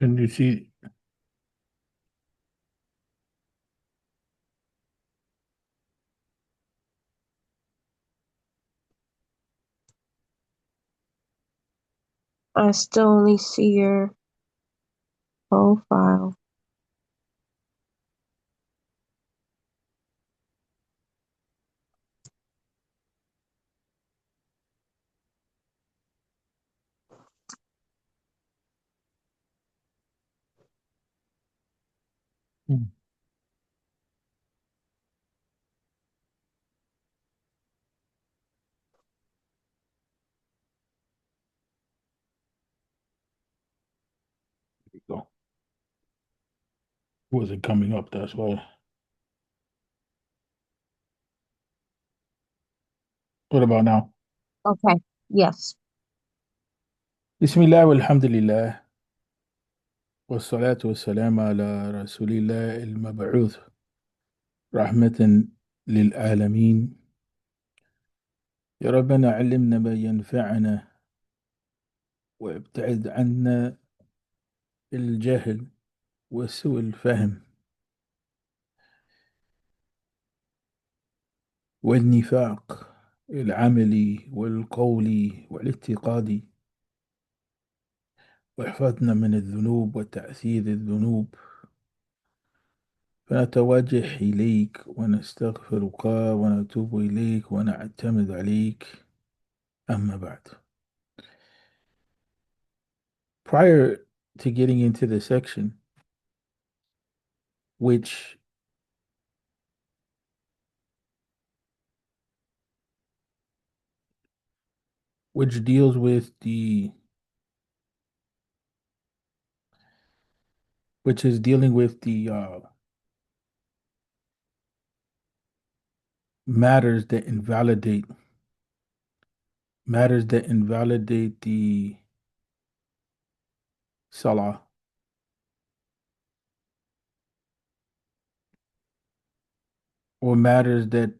And you see, I still only see your profile. hmm, there you go. Wasn't coming up, that's why. What about now? Okay. Yes. Bismillah walhamdulillah والصلاة والسلام على رسول الله المبعوث رحمة للعالمين. يا ربنا علمنا ما ينفعنا وابتعد عنا الجهل وسوء الفهم والنفاق العملي والقولي والاعتقادي، واحفظنا من الذنوب وتأثير الذنوب. فنتوجه إليك ونستغفرك ونتوب إليك ونعتمد عليك. أما بعد. Prior to getting into the section which deals with the which is dealing with the matters that invalidate the Salah, or matters that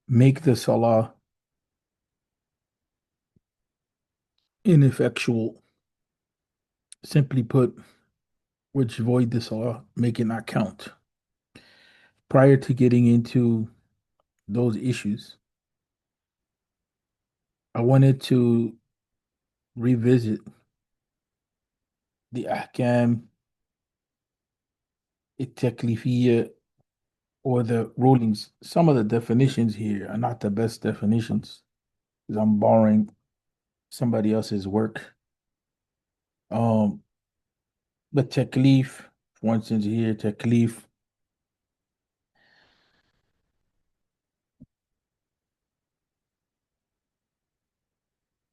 make the Salah ineffectual. Simply put, which void the Salah, make it not count. Prior to getting into those issues, I wanted to revisit the Ahkam التكليفية, or the rulings. Some of the definitions here are not the best definitions because I'm borrowing somebody else's work. Um, but taklif, for instance, here, taklif,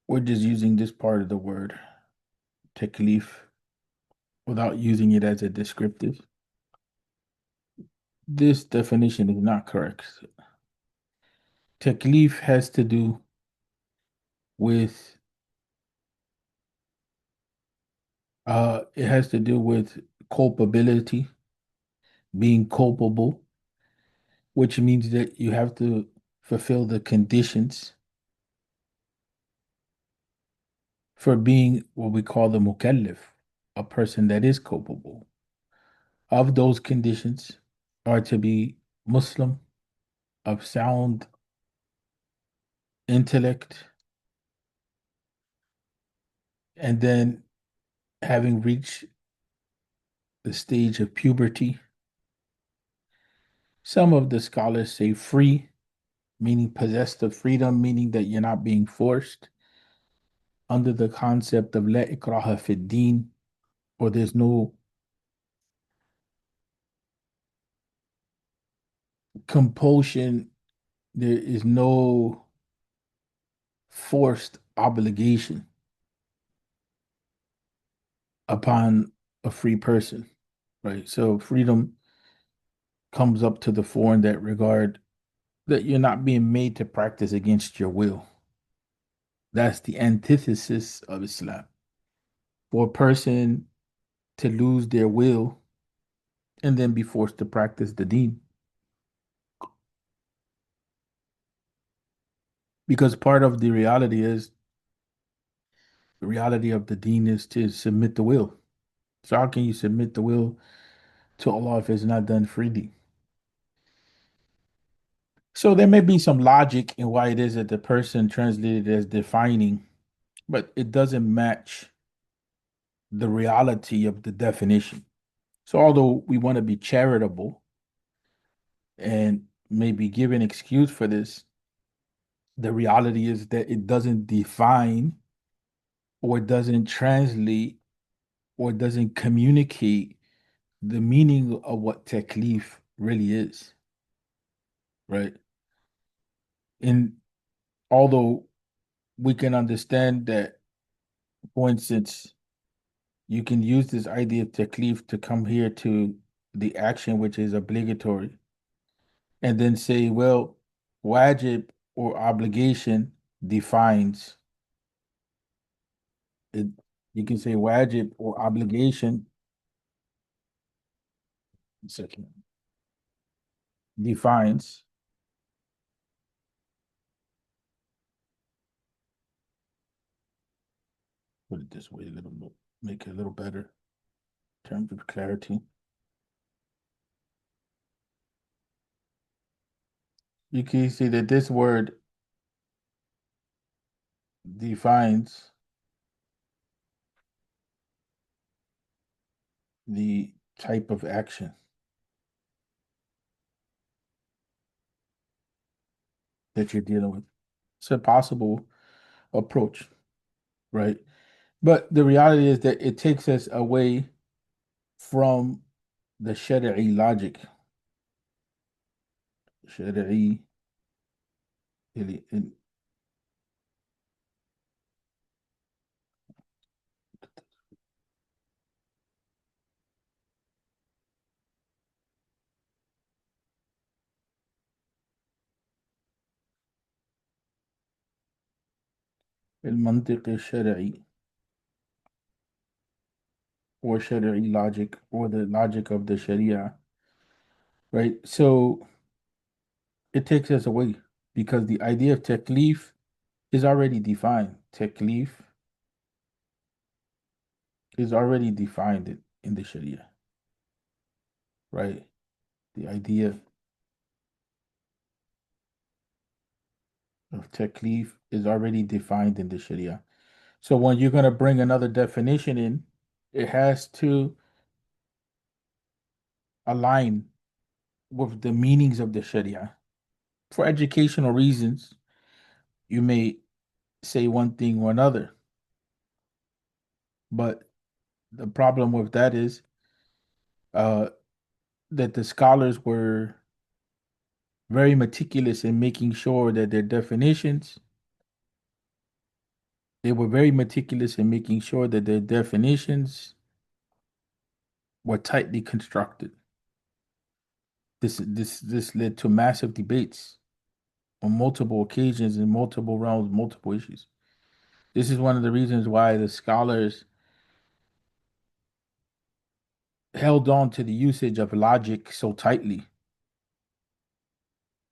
we're just using this part of the word, taklif, without using it as a descriptive. This definition is not correct. Taklif has to do with it has to do with culpability, being culpable, which means that you have to fulfill the conditions for being what we call the mukallaf, a person that is culpable. Of those conditions are to be Muslim, of sound intellect, and then having reached the stage of puberty. Some of the scholars say free, meaning possessed of freedom, meaning that you're not being forced under the concept of la ikraha fid din, or there's no compulsion, there is no forced obligation upon a free person, right? So freedom comes up to the fore in that regard, that you're not being made to practice against your will. That's the antithesis of Islam. For a person to lose their will and then be forced to practice the deen. because part of the reality of the deen is to submit the will. So how can you submit the will to Allah if it's not done freely? So there may be some logic in why it is that the person translated as defining, but it doesn't match the reality of the definition. So although we want to be charitable and maybe give an excuse for this, the reality is that it doesn't define or doesn't translate or doesn't communicate the meaning of what taklif really is, right? And although we can understand that, for instance, you can use this idea of taklif to come here to the action which is obligatory and then say, well, wajib or obligation defines it. You can say wajib or obligation second, defines, put it this way a little bit, make it a little better in terms of clarity. You can see that this word defines the type of action that you're dealing with. It's a possible approach, right? But the reality is that it takes us away from the Shari'i logic. Shari'i المنطق الشرعي or Shari'i logic or the logic of the Sharia, right? So it takes us away because the idea of taklif is already defined. Taklif is already defined in the Sharia, right? The idea of taklif is already defined in the Sharia. So when you're going to bring another definition in, it has to align with the meanings of the Sharia. For educational reasons, you may say one thing or another, but the problem with that is uh, that the scholars were very meticulous in making sure that their definitions, they were very meticulous in making sure that their definitions were tightly constructed. This led to massive debates on multiple occasions in multiple realms, multiple issues. This is one of the reasons why the scholars held on to the usage of logic so tightly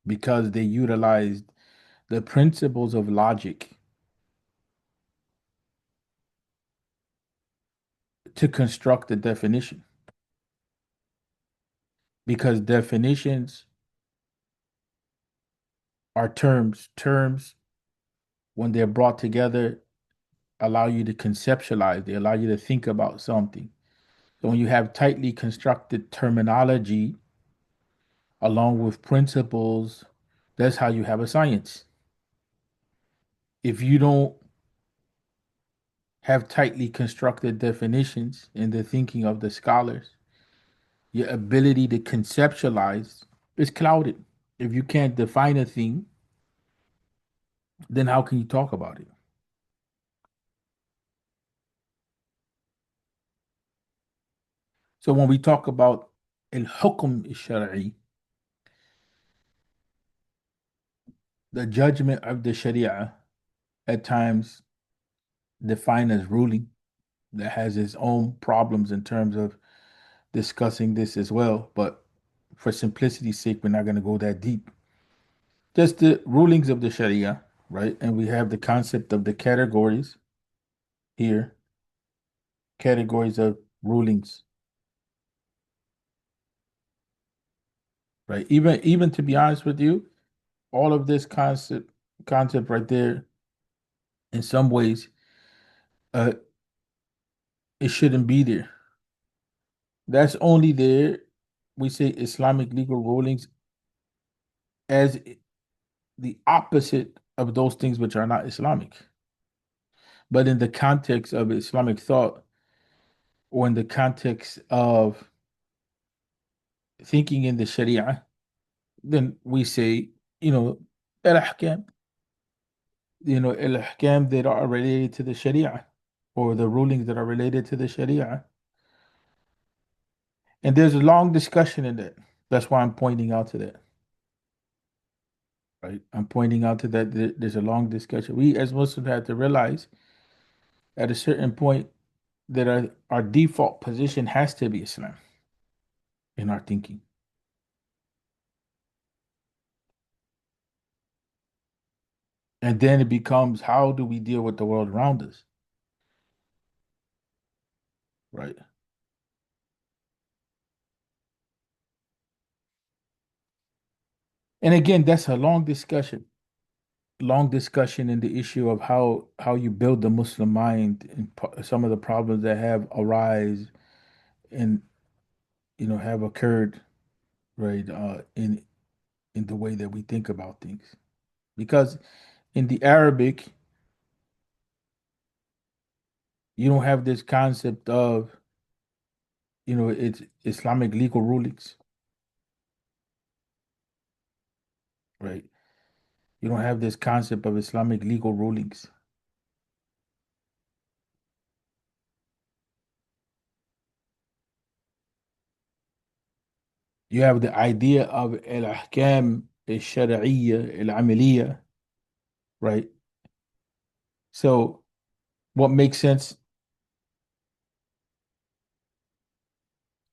because they utilized the principles of logic to construct the definition. Because definitions are terms. Terms, when they're brought together, allow you to conceptualize, they allow you to think about something. So when you have tightly constructed terminology along with principles, that's how you have a science. If you don't have tightly constructed definitions in the thinking of the scholars, your ability to conceptualize is clouded. If you can't define a thing, then how can you talk about it? So when we talk about al-hukm al-shar'i, the judgment of the sharia, at times defined as ruling, that has its own problems in terms of discussing this as well. But for simplicity's sake, we're not going to go that deep. Just the rulings of the sharia. right? And we have the concept of the categories here, categories of rulings, right? Even to be honest with you, all of this concept right there, in some ways, uh, it shouldn't be there. That's only there. We say Islamic legal rulings as the opposite of those things which are not Islamic. But in the context of Islamic thought, or in the context of thinking in the Sharia, then we say, you know, al-ahkam, al-ahkam that are related to the Sharia, or the rulings that are related to the Sharia. And there's a long discussion in that. That's why I'm pointing out to that. Right? I'm pointing out to that there's a long discussion. We as Muslims have to realize at a certain point that our default position has to be Islam in our thinking. And then it becomes, how do we deal with the world around us? Right. And again, that's a long discussion in the issue of how you build the Muslim mind, and some of the problems that have arise and have occurred, right, in the way that we think about things. Because in the Arabic, you don't have this concept of, it's Islamic legal rulings, right? You don't have this concept of Islamic legal rulings. You have the idea of al-ahkam al-shar'iyya al-amaliyya, right? So what makes sense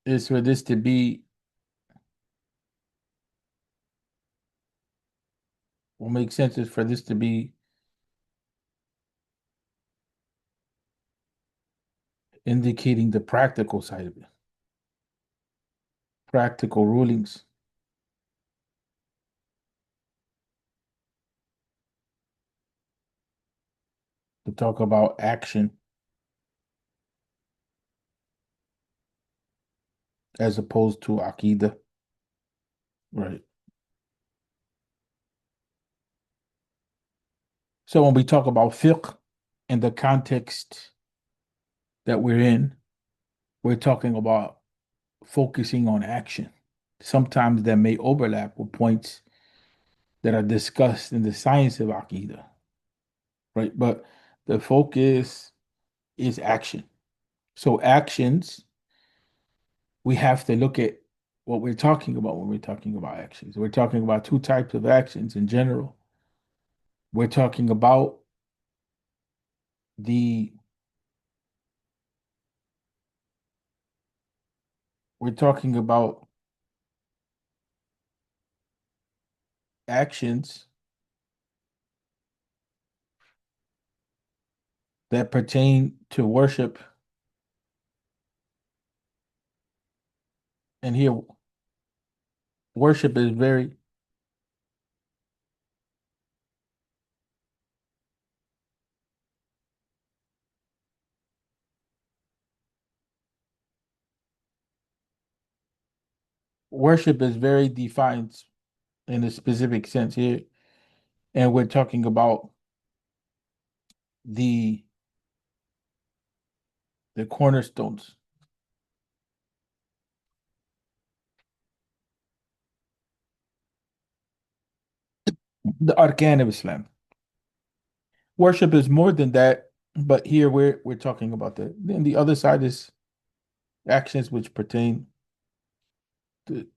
is for this to be, what makes sense is for this to be indicating the practical side of it, practical rulings, to talk about action as opposed to aqidah, right? So when we talk about fiqh in the context that we're in, we're talking about focusing on action. Sometimes that may overlap with points that are discussed in the science of aqidah, right? But the focus is action. So actions, we have to look at what we're talking about when we're talking about actions. We're talking about two types of actions in general. We're talking about the we're talking about actions that pertain to worship. And here worship is very worship is very defined in a specific sense here. And we're talking about the the cornerstones, the arkan of Islam. Worship is more than that, but here we're talking about that. Then the other side is actions which pertain to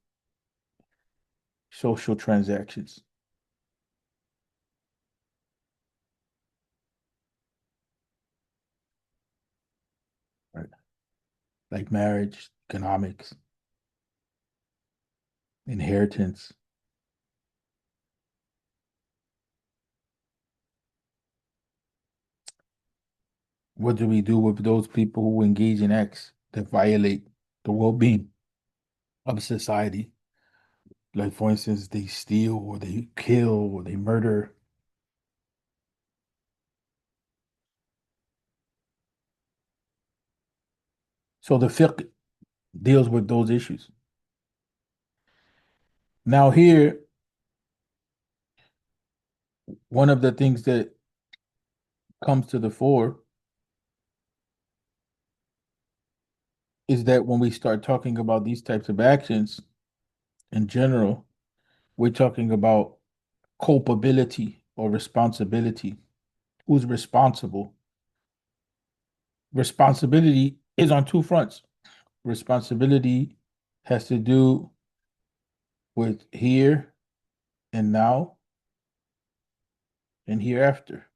social transactions, right? Like marriage, economics, inheritance, What do we do with those people who engage in acts that violate the well-being of society? Like, for instance, they steal or they kill or they murder. So the fiqh deals with those issues. Now, here, one of the things that comes to the fore is that when we start talking about these types of actions in general, we're talking about culpability or responsibility. Who's responsible? Responsibility is on two fronts. Responsibility has to do with here and now and hereafter,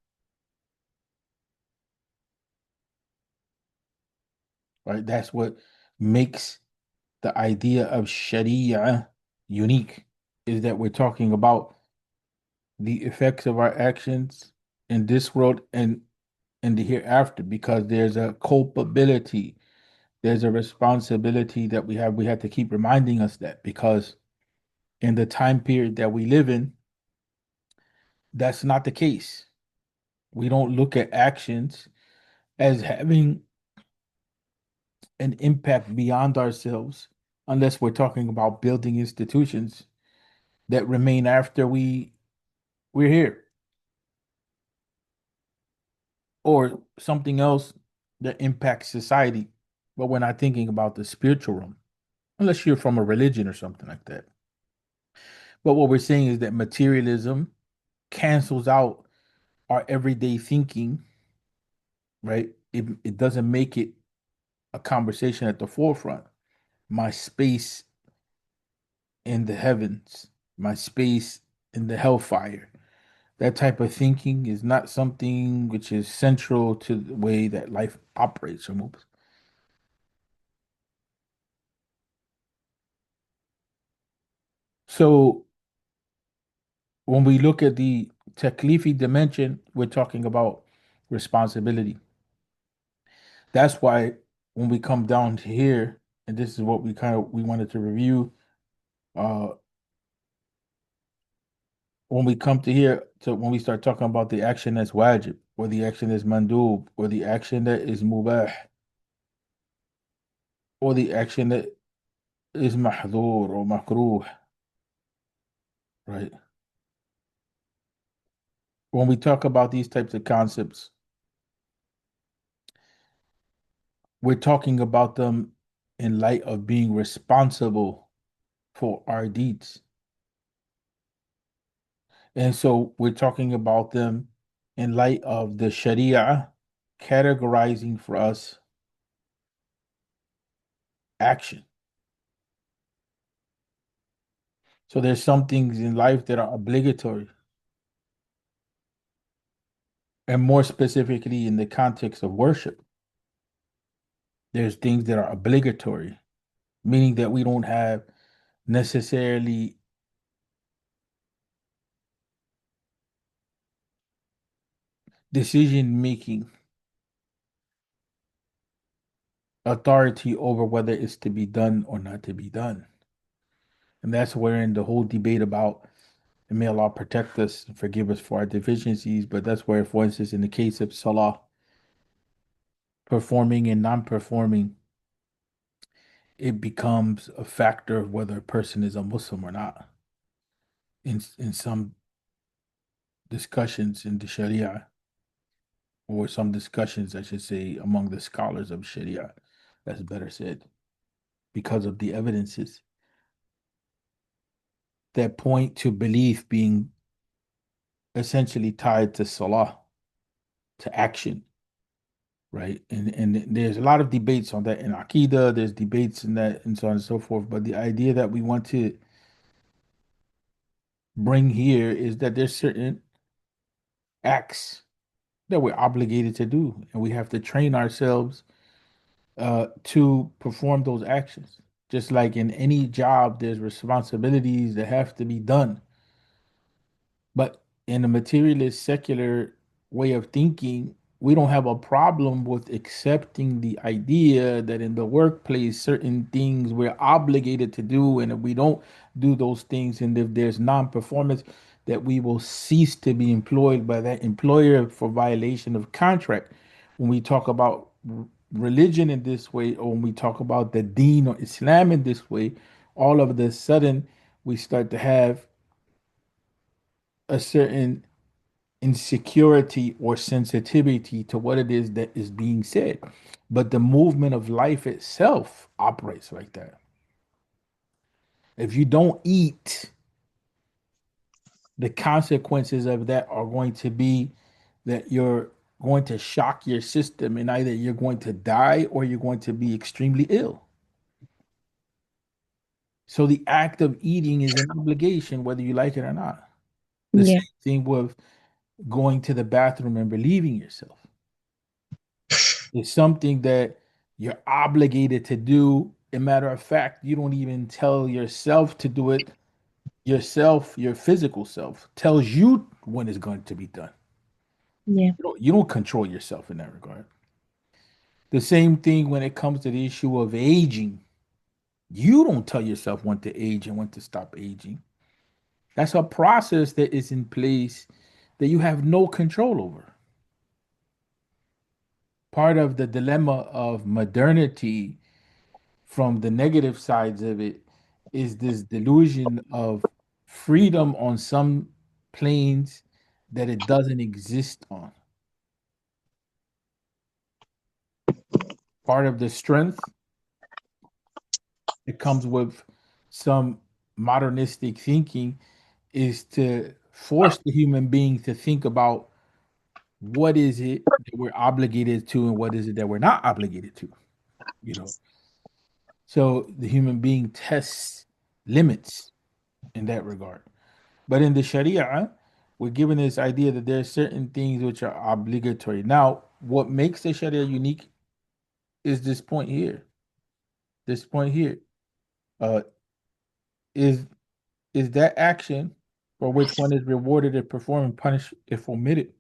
right? That's what makes the idea of Sharia unique, is that we're talking about the effects of our actions in this world and in the hereafter, because there's a culpability, there's a responsibility that we have. We have to keep reminding us that, because in the time period that we live in, that's not the case. We don't look at actions as having an impact beyond ourselves unless we're talking about building institutions that remain after we're here, or something else that impacts society. But we're not thinking about the spiritual realm unless you're from a religion or something like that. But what we're saying is that materialism cancels out our everyday thinking, right? It doesn't make it a conversation at the forefront. My space in the heavens, my space in the hellfire. That type of thinking is not something which is central to the way that life operates or moves. So when we look at the taklifi dimension, we're talking about responsibility. That's why when we come down to here, and this is what we wanted to review, uh, when we come to here, to when we start talking about the action that's wajib, or the action that's mandub, or the action that is mubah, or the action that is mahdhur or makruh, right? When we talk about these types of concepts, we're talking about them in light of being responsible for our deeds. And so we're talking about them in light of the Sharia categorizing for us action. So there's some things in life that are obligatory, and more specifically in the context of worship, there's things that are obligatory, meaning that we don't have necessarily decision making authority over whether it's to be done or not to be done. And that's wherein the whole debate about, and may Allah protect us and forgive us for our deficiencies, but that's where, for instance, in the case of Salah, performing and non-performing, it becomes a factor of whether a person is a Muslim or not. In some discussions in the Sharia, or some discussions, I should say, among the scholars of Sharia, that's better said, because of the evidences that point to belief being essentially tied to Salah, to action, right? And there's a lot of debates on that in Aqidah, there's debates in that, and so on and so forth. But the idea that we want to bring here is that there's certain acts that we're obligated to do, and we have to train ourselves to perform those actions. Just like in any job, there's responsibilities that have to be done. But in a materialist, secular way of thinking, we don't have a problem with accepting the idea that in the workplace certain things we're obligated to do, and if we don't do those things, and if there's non-performance, that we will cease to be employed by that employer for violation of contract. When we talk about religion in this way, or when we talk about the deen or Islam in this way, all of a sudden we start to have a certain insecurity or sensitivity to what it is that is being said. But the movement of life itself operates like that. If you don't eat, the consequences of that are going to be that you're going to shock your system, and either you're going to die or you're going to be extremely ill. So the act of eating is an obligation, whether you like it or not. The Yeah. same thing with going to the bathroom and relieving yourself. It's something that you're obligated to do. A matter of fact, you don't even tell yourself to do it. Yourself, your physical self, tells you when it's going to be done. Yeah. You don't control yourself in that regard. The same thing when it comes to the issue of aging. You don't tell yourself when to age and when to stop aging. That's a process that is in place that you have no control over. Part of the dilemma of modernity from the negative sides of it is this delusion of freedom on some planes that it doesn't exist on. Part of the strength that comes with some modernistic thinking is to force the human being to think about what is it that we're obligated to and what is it that we're not obligated to, you know. So the human being tests limits in that regard. But in the Sharia, we're given this idea that there are certain things which are obligatory. Now, what makes the Sharia unique is this point here. This point here. Uh, is is that action for which one is rewarded if performed and punished if omitted.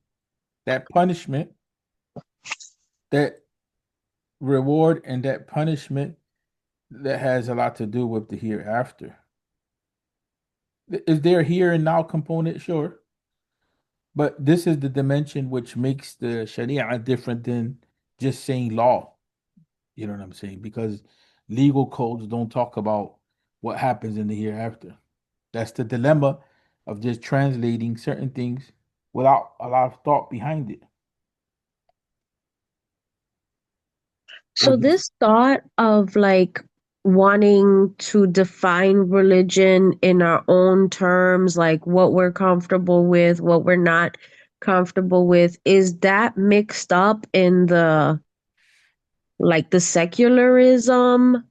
That punishment, that reward, and that punishment that has a lot to do with the hereafter. Is there a here and now component? Sure. But this is the dimension which makes the Sharia different than just saying law. You know what I'm saying? Because legal codes don't talk about what happens in the hereafter. That's the dilemma of just translating certain things without a lot of thought behind it. Or So just, this thought of like wanting to define religion in our own terms, like what we're comfortable with, what we're not comfortable with, is that mixed up in the secularism,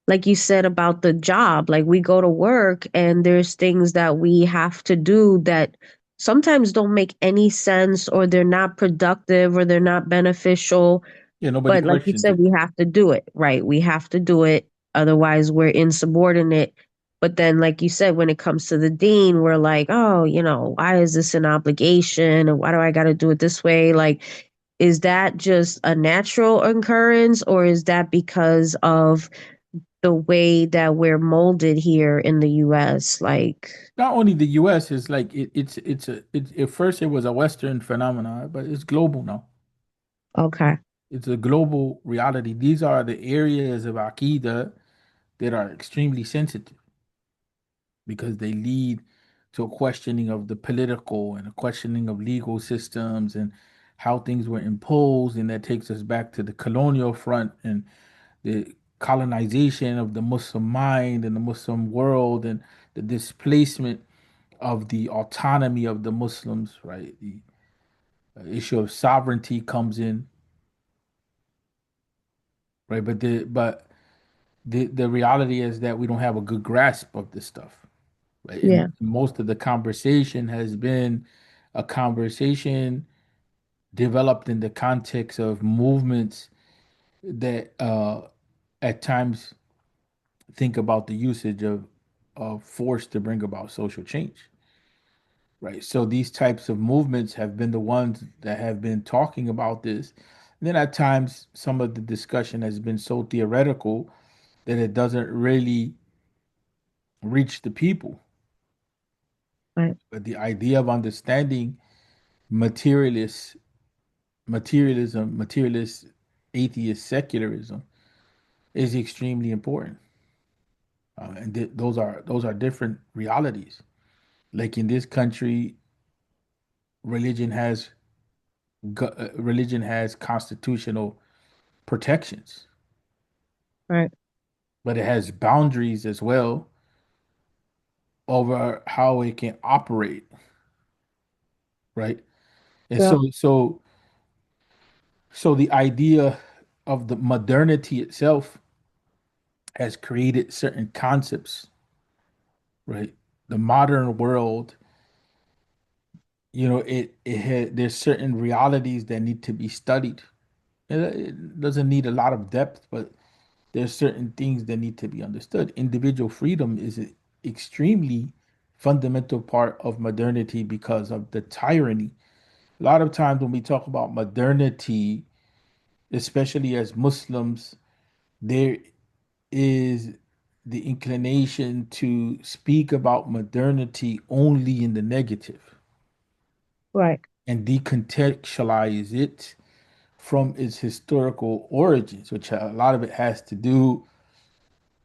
like you said about the job? Like we go to work and there's things that we have to do that sometimes don't make any sense, or they're not productive, or they're not beneficial. yeah, nobody But like you questions said, it. we have to do it, right? We have to do it. Otherwise, we're insubordinate. But then, like you said, when it comes to the dean, we're like, oh, why is this an obligation? And why do I got to do it this way? Like, is that just a natural occurrence, or is that because of the way that we're molded here in the US? Like, Not only the US is like at first it was a Western phenomenon, but it's global now. okay, It's a global reality. These are the areas of Aqidah that are extremely sensitive because they lead to a questioning of the political and a questioning of legal systems and how things were imposed. And that takes us back to the colonial front and the colonization of the Muslim mind and the Muslim world and the displacement of the autonomy of the Muslims, right? The issue of sovereignty comes in, right? But the reality is that we don't have a good grasp of this stuff, right? And yeah. most of the conversation has been a conversation developed in the context of movements that at times think about the usage of force to bring about social change. right? So these types of movements have been the ones that have been talking about this. And then at times, some of the discussion has been so theoretical that it doesn't really reach the people. Right. But the idea of understanding materialist materialism, materialist atheist secularism is extremely important. And those are different realities. Like in this country, religion has religion has constitutional protections, Right. but it has boundaries as well over how it can operate, right? And Yeah. so the idea of the modernity itself has created certain concepts, right? The modern world, there's certain realities that need to be studied. It doesn't need a lot of depth, but there's certain things that need to be understood. Individual freedom is an extremely fundamental part of modernity because of the tyranny. A lot of times when we talk about modernity, especially as Muslims, there is the inclination to speak about modernity only in the negative Right. and decontextualize it from its historical origins, which a lot of it has to do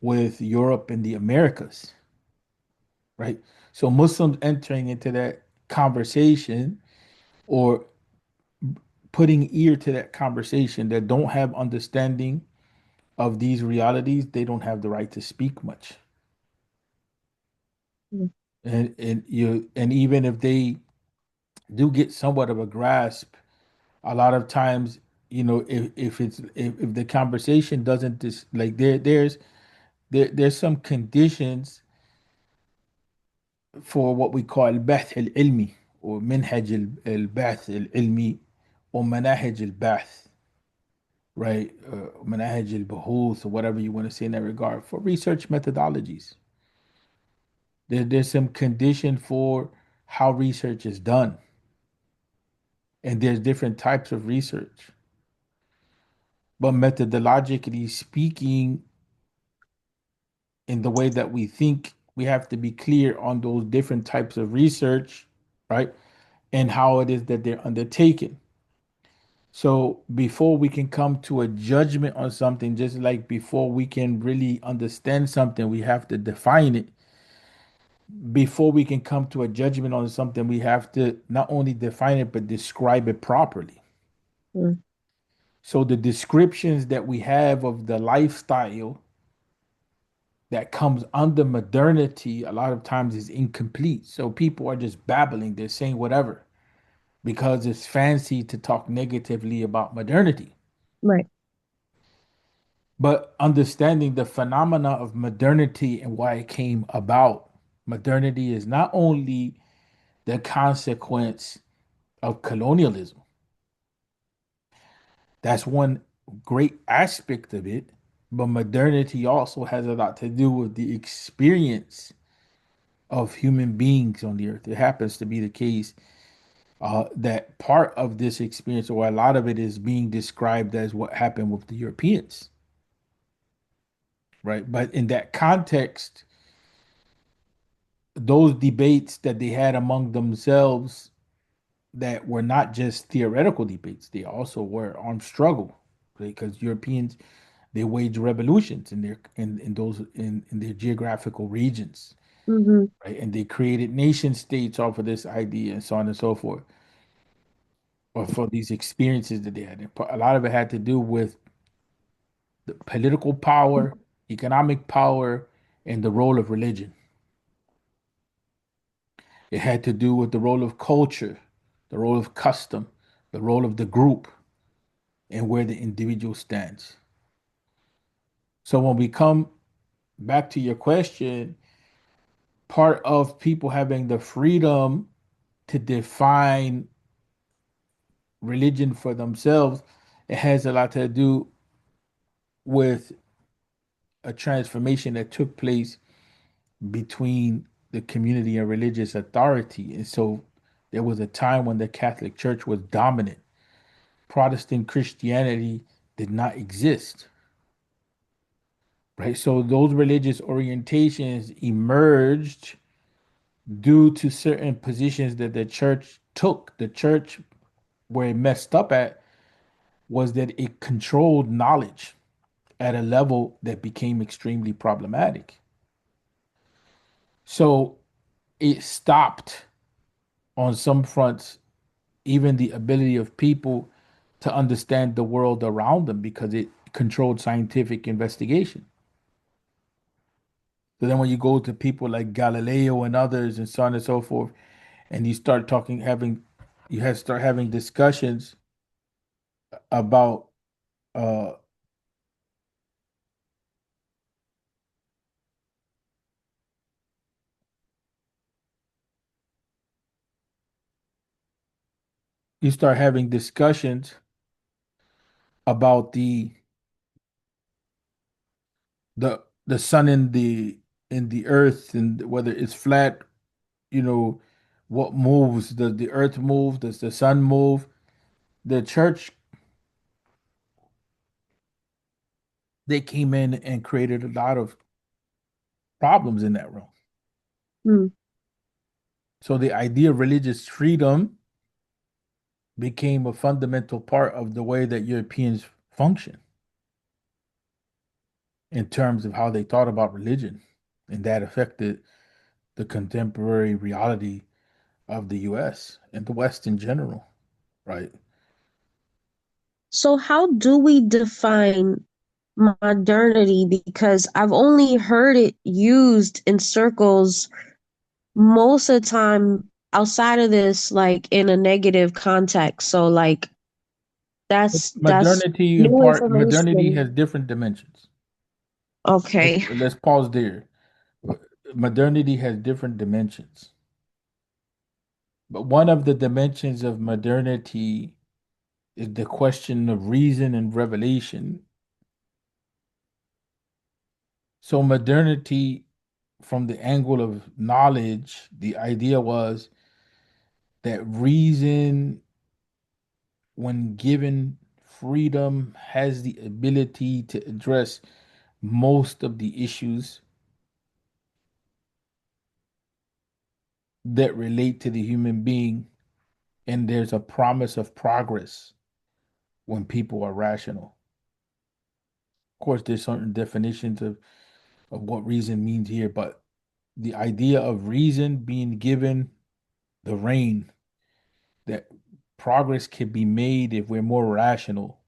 with Europe and the Americas, right? So Muslims entering into that conversation or putting ear to that conversation that don't have understanding of these realities, they don't have the right to speak much. Mm. And even if they do get somewhat of a grasp, a lot of times, if the conversation doesn't like there's some conditions for what we call البحث العلمي or منهج البحث العلمي or مناهج البحث, right? مناهج البحوث or whatever you want to say in that regard for research methodologies. There's some condition for how research is done, and there's different types of research. But methodologically speaking, in the way that we think, we have to be clear on those different types of research, right? And how it is that they're undertaken. So before we can come to a judgment on something, just like before we can really understand something, we have to define it. Before we can come to a judgment on something, we have to not only define it, but describe it properly. Mm. So the descriptions that we have of the lifestyle that comes under modernity a lot of times is incomplete. So people are just babbling, they're saying whatever because it's fancy to talk negatively about modernity. Right. But understanding the phenomena of modernity and why it came about, modernity is not only the consequence of colonialism, that's one great aspect of it, but modernity also has a lot to do with the experience of human beings on the earth. It happens to be the case that part of this experience, or a lot of it, is being described as what happened with the Europeans, right? But in that context, those debates that they had among themselves that were not just theoretical debates, they also were armed struggle because Europeans they waged revolutions in those in their geographical regions, Mm-hmm. right? And they created nation states off of this idea and so on and so forth, or for these experiences that they had. A lot of it had to do with the political power, economic power, and the role of religion. It had to do with the role of culture, the role of custom, the role of the group, and where the individual stands. So when we come back to your question, part of people having the freedom to define religion for themselves, it has a lot to do with a transformation that took place between the community and religious authority. And so there was a time when the Catholic Church was dominant. Protestant Christianity did not exist, right? So those religious orientations emerged due to certain positions that the church took. The church, where it messed up at, was that it controlled knowledge at a level that became extremely problematic. So it stopped on some fronts even the ability of people to understand the world around them because it controlled scientific investigation. So then when you go to people like Galileo and others and so on and so forth, and you start talking, you have start having discussions about uh you start having discussions about the sun and the earth and whether it's flat, you know, what moves? Does the earth move? Does the sun move? The church, they came in and created a lot of problems in that realm. Hmm. So the idea of religious freedom became a fundamental part of the way that Europeans function in terms of how they thought about religion. And that affected the contemporary reality of the US and the West in general, right? So how do we define modernity? Because I've only heard it used in circles most of the time outside of this, like in a negative context. So like that's new Modernity information. has different dimensions. Okay. Let's pause there. Modernity has different dimensions. But one of the dimensions of modernity is the question of reason and revelation. So, modernity, from the angle of knowledge, the idea was that reason, when given freedom, has the ability to address most of the issues that relate to the human being. And there's a promise of progress when people are rational. Of course, there's certain definitions of what reason means here, but the idea of reason being given the reign, that progress can be made if we're more rational,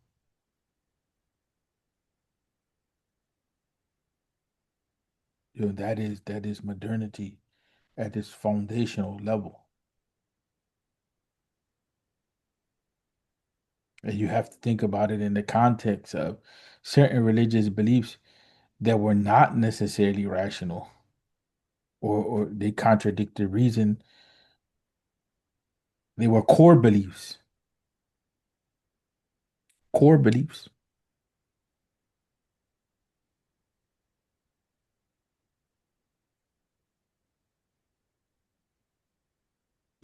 that is modernity at its foundational level. And you have to think about it in the context of certain religious beliefs that were not necessarily rational, or they contradict the reason. They were core beliefs.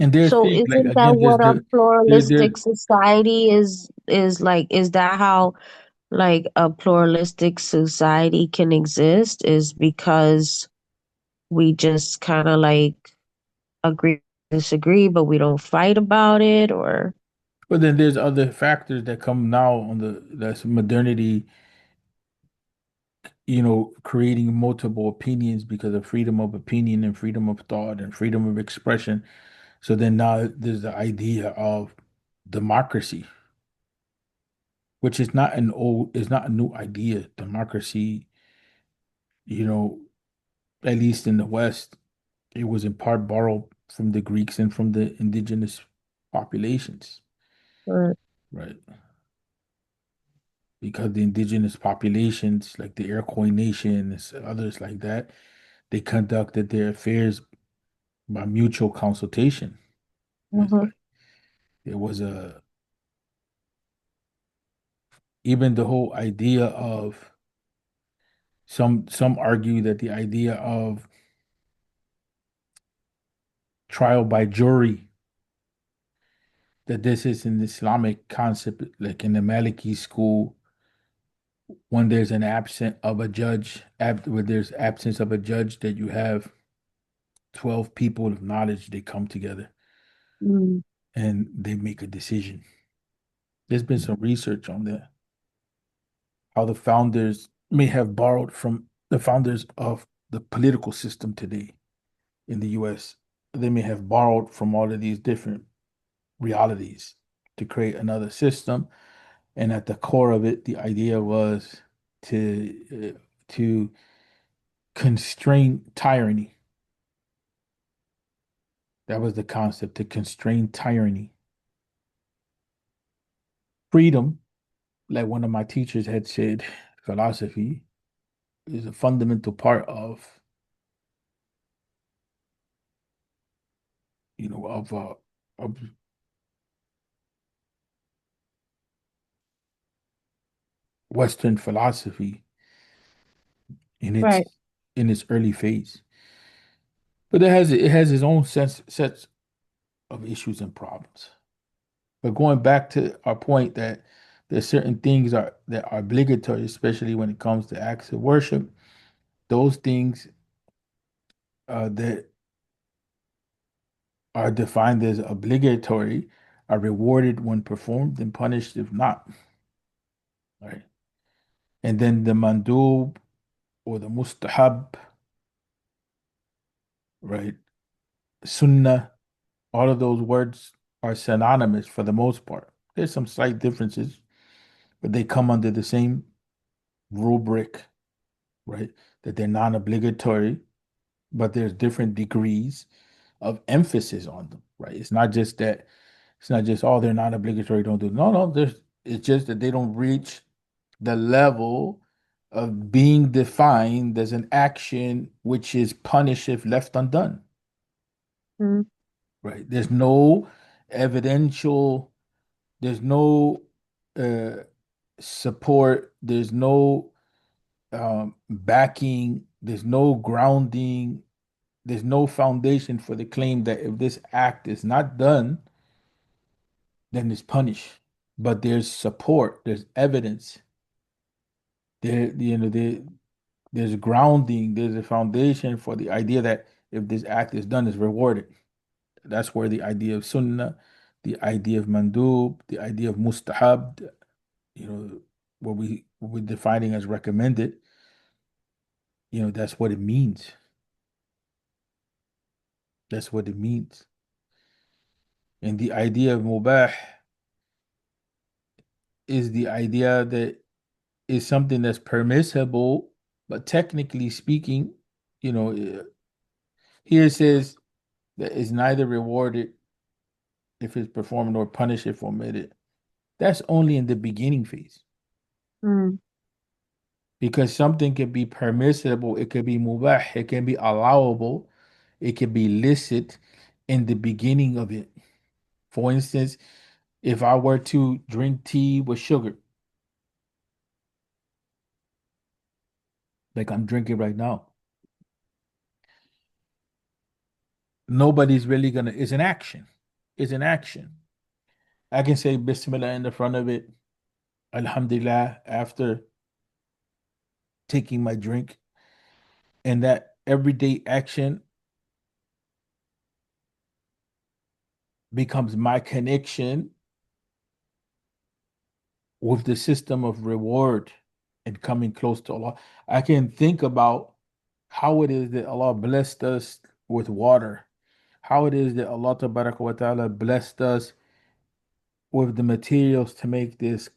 And there's So things like, isn't that again, what a there pluralistic society is like? Is that how like a pluralistic society can exist? Is because we just kind of like agree disagree, but we don't fight about it, or but then there's other factors that come now on that's modernity, creating multiple opinions because of freedom of opinion and freedom of thought and freedom of expression. So then now there's the idea of democracy, which is not a new idea. Democracy, you know, at least in the West, it was in part borrowed from the Greeks and from the indigenous populations, or right? Because the indigenous populations, like the Iroquois Nation and others like that, they conducted their affairs by mutual consultation. It's Mhm. like it was a even the whole idea of some argue that the idea of trial by jury, that this is an Islamic concept, like in the Maliki school, when there's an absence of a judge, where there's absence of a judge, that you have 12 people of knowledge, they come together Mm. and they make a decision. There's been some research on that, how the founders may have borrowed from the founders of the political system today in the US. They may have borrowed from all of these different realities to create another system. And at the core of it, the idea was to constrain tyranny. That was the concept, to constrain tyranny. Freedom, like one of my teachers had said, philosophy is a fundamental part of, you know, of Western philosophy in its Right. in its early phase. But it has its own sets of issues and problems. But going back to our point that there's certain things that are obligatory, especially when it comes to acts of worship. Those things that are defined as obligatory are rewarded when performed and punished if not. Right. And then the mandub or the mustahab, right? Sunnah, all of those words are synonymous for the most part. There's some slight differences, but they come under the same rubric, right? That they're non-obligatory, but there's different degrees of emphasis on them, right? It's not just, oh, they're not obligatory, don't do it. No, no, it's just that they don't reach the level of being defined as an action which is punished if left undone, Mm. right? Evidential, there's no uh, support, there's no backing, there's no grounding, there's no foundation for the claim that if this act is not done, then it's punished. But there's support, there's evidence, there's grounding, there's a foundation for the idea that if this act is done, it's rewarded. That's where the idea of sunnah, the idea of mandub, the idea of mustahab, you know, what we're defining as recommended, that's what it means. That's what it means. And the idea of mubah is the idea that is something that's permissible, but technically speaking, you know, here it says that is neither rewarded if it's performed nor punished if omitted. That's only in the beginning phase. Mm. Because something can be permissible, it can be mubah, it can be allowable, it can be licit in the beginning of it. For instance, if I were to drink tea with sugar, like I'm drinking right now, nobody's really gonna, it's an action. It's an action. I can say Bismillah in the front of it, Alhamdulillah after taking my drink, and that everyday action becomes my connection with the system of reward and coming close to Allah. I can think about how it is that Allah blessed us with water, how it is that Allah Tabaraka wa Ta'ala blessed us with the materials to make this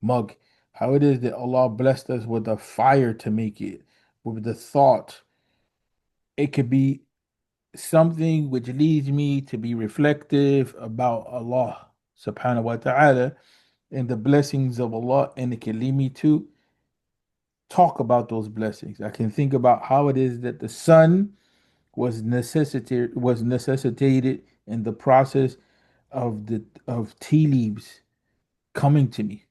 mug, how it is that Allah blessed us with the fire to make it, with the thought. It could be something which leads me to be reflective about Allah subhanahu wa ta'ala and the blessings of Allah, and it can lead me to talk about those blessings. I can think about how it is that the sun was necessitated in the process of tea leaves coming to me,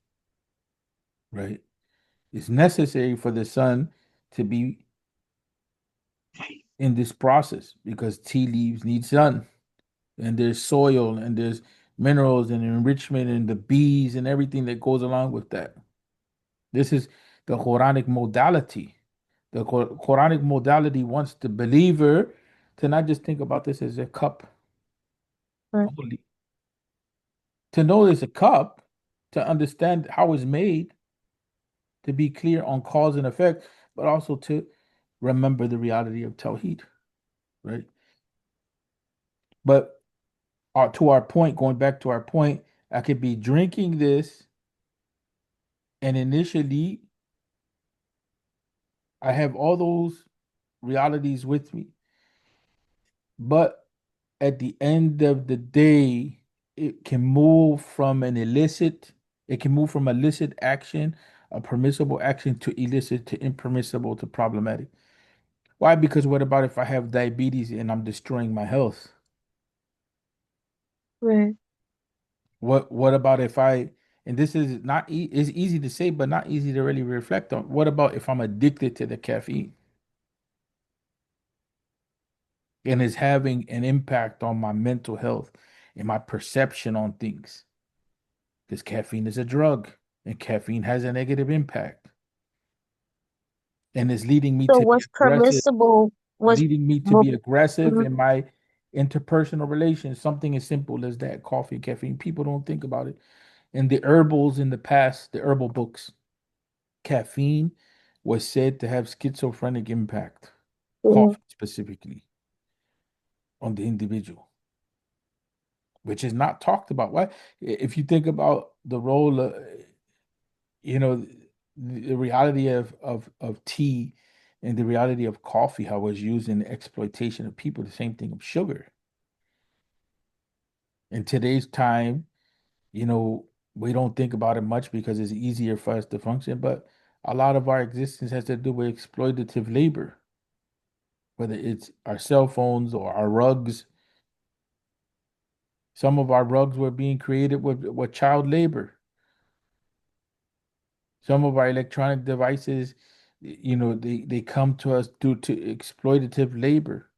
right? It's necessary for the sun to be in this process because tea leaves need sun and there's soil and there's minerals and enrichment and the bees and everything that goes along with that. This is the Quranic modality. The Quranic modality wants the believer to not just think about this as a cup Right. only, to know it's a cup, to understand how it's made, to be clear on cause and effect, but also to remember the reality of Tawheed, right? But to our point, going back to our point, I could be drinking this, and initially I have all those realities with me. But at the end of the day, it can move from it can move from illicit action, a permissible action, to illicit, to impermissible, to problematic. Why? Because what about if I have diabetes and I'm destroying my health? Right. What about if I, and this is not it's easy to say, but not easy to really reflect on. What about if I'm addicted to the caffeine and is having an impact on my mental health and my perception on things? Because caffeine is a drug and caffeine has a negative impact and is leading me So to be what's aggressive, permissible was leading me to mo- be aggressive mhm, in my interpersonal relations. Something as simple as that, coffee, caffeine. People don't think about it. And the herbals in the past, the herbal books, caffeine was said to have schizophrenic impact, mhm. coffee specifically, on the individual, which is not talked about. Why? If you think about the role, you know, the reality of tea and the reality of coffee, how it's used in the exploitation of people, the same thing of sugar. In today's time, you know, we don't think about it much because it's easier for us to function, but a lot of our existence has to do with exploitative labor, whether it's our cell phones or our rugs. Some of our rugs were being created with child labor. Some of our electronic devices, you know, they come to us due to exploitative labor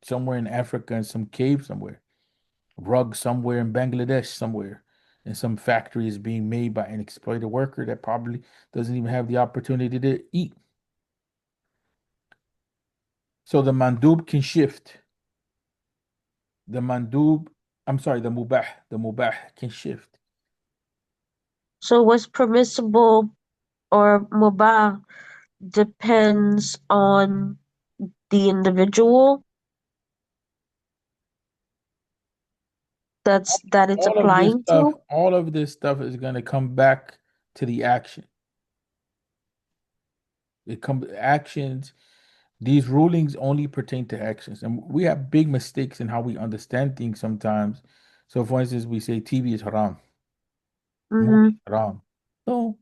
somewhere in Africa in some cave somewhere, rug somewhere in Bangladesh somewhere, and some factory is being made by an exploited worker that probably doesn't even have the opportunity to eat. So the mandub can shift. The mandub, I'm sorry, the mubah can shift. So what's permissible or mubah depends on the individual that it's applying to. All of this stuff is going to come back to the action. It comes actions. These rulings only pertain to actions, and we have big mistakes in how we understand things sometimes. So, for instance, we say TV is haram, movie is Mm-hmm. haram. No,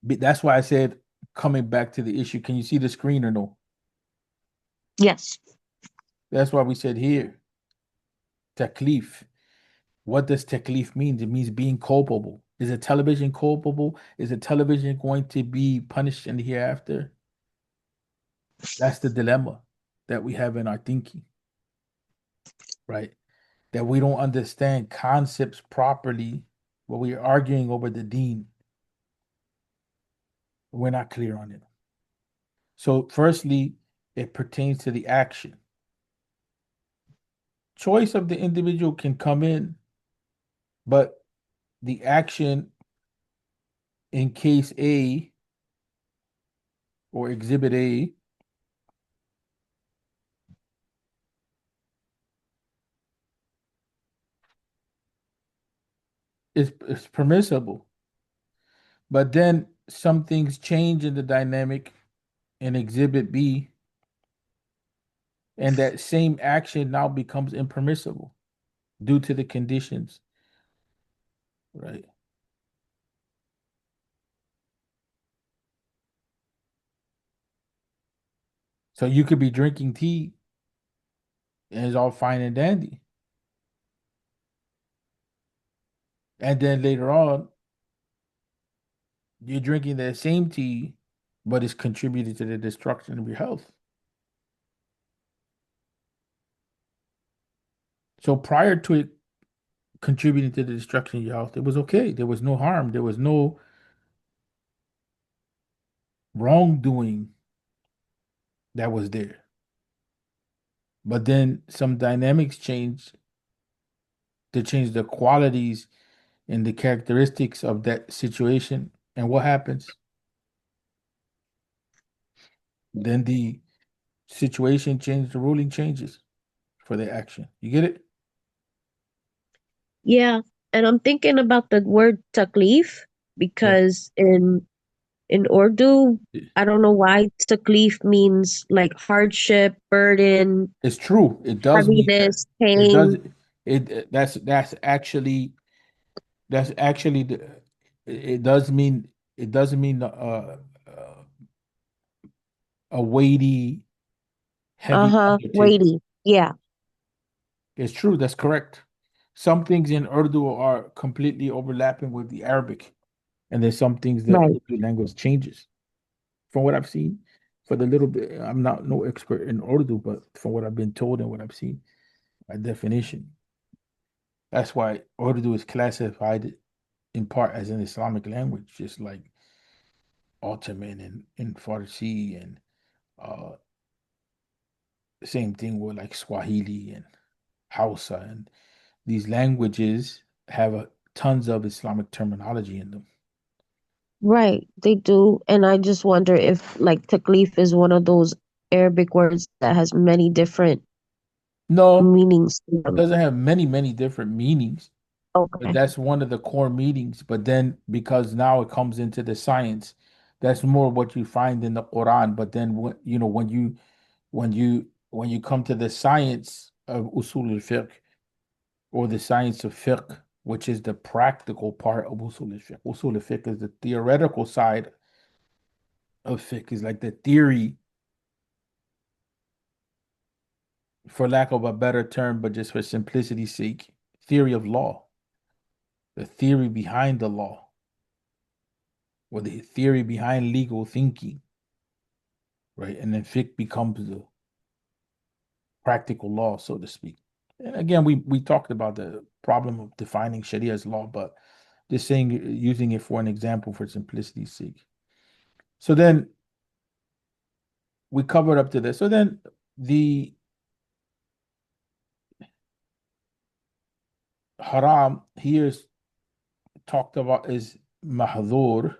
that's why I said coming back to the issue. Can you see the screen or no? Yes. That's why we said here taklif. What does taklif mean? It means being culpable. Is a television culpable? Is a television going to be punished in the hereafter? That's the dilemma that we have in our thinking, right? That we don't understand concepts properly when we're arguing over the deen. We're not clear on it. So, firstly, it pertains to the action. Choice of the individual can come in, but the action in case A or exhibit A is permissible. But then some things change in the dynamic in exhibit B, and that same action now becomes impermissible due to the conditions, right? So you could be drinking tea and it's all fine and dandy. And then later on, you're drinking that same tea, but it's contributed to the destruction of your health. So prior to it contributing to the destruction of your house, it was okay. There was no harm. There was no wrongdoing that was there. But then some dynamics changed to change the qualities and the characteristics of that situation. And what happens? Then the situation changes, the ruling changes for the action. You get it? Yeah. And I'm thinking about the word taklif Yeah. because in Urdu, I don't know why taklif means like hardship, burden, It's true. It does mean that. heaviness, It does. pain. That's actually the. It does mean it doesn't mean a weighty, heavy Uh-huh. undertaking. Weighty. Yeah. It's true. That's correct. Some things in Urdu are completely overlapping with the Arabic, and there's some things the Right. Urdu language changes. From what I've seen, for the little bit, I'm not no expert in Urdu, but from what I've been told and what I've seen, by definition, that's why Urdu is classified in part as an Islamic language, just like Ottoman and Farsi and uh same thing with like Swahili and Hausa, and these languages have tons of Islamic terminology in them. Right. They do. And I just wonder if like taklif is one of those Arabic words that has many different No, meanings to it them. doesn't have many different meanings, but Okay. that's one of the core meanings. But then because now it comes into the science, that's more what you find in the Quran. But then when you come to the science of usul al-fiqh, or the science of fiqh, which is the practical part of usul al-fiqh. Usul al-fiqh is the theoretical side of fiqh, is like the theory, for lack of a better term, but just for simplicity's sake, theory of law, the theory behind the law, or the theory behind legal thinking, right? And then fiqh becomes the practical law, so to speak. And again, we talked about the problem of defining Sharia as law, but just saying, using it for an example for simplicity's sake. So then we covered up to this. So then the haram here is talked about is mahdur,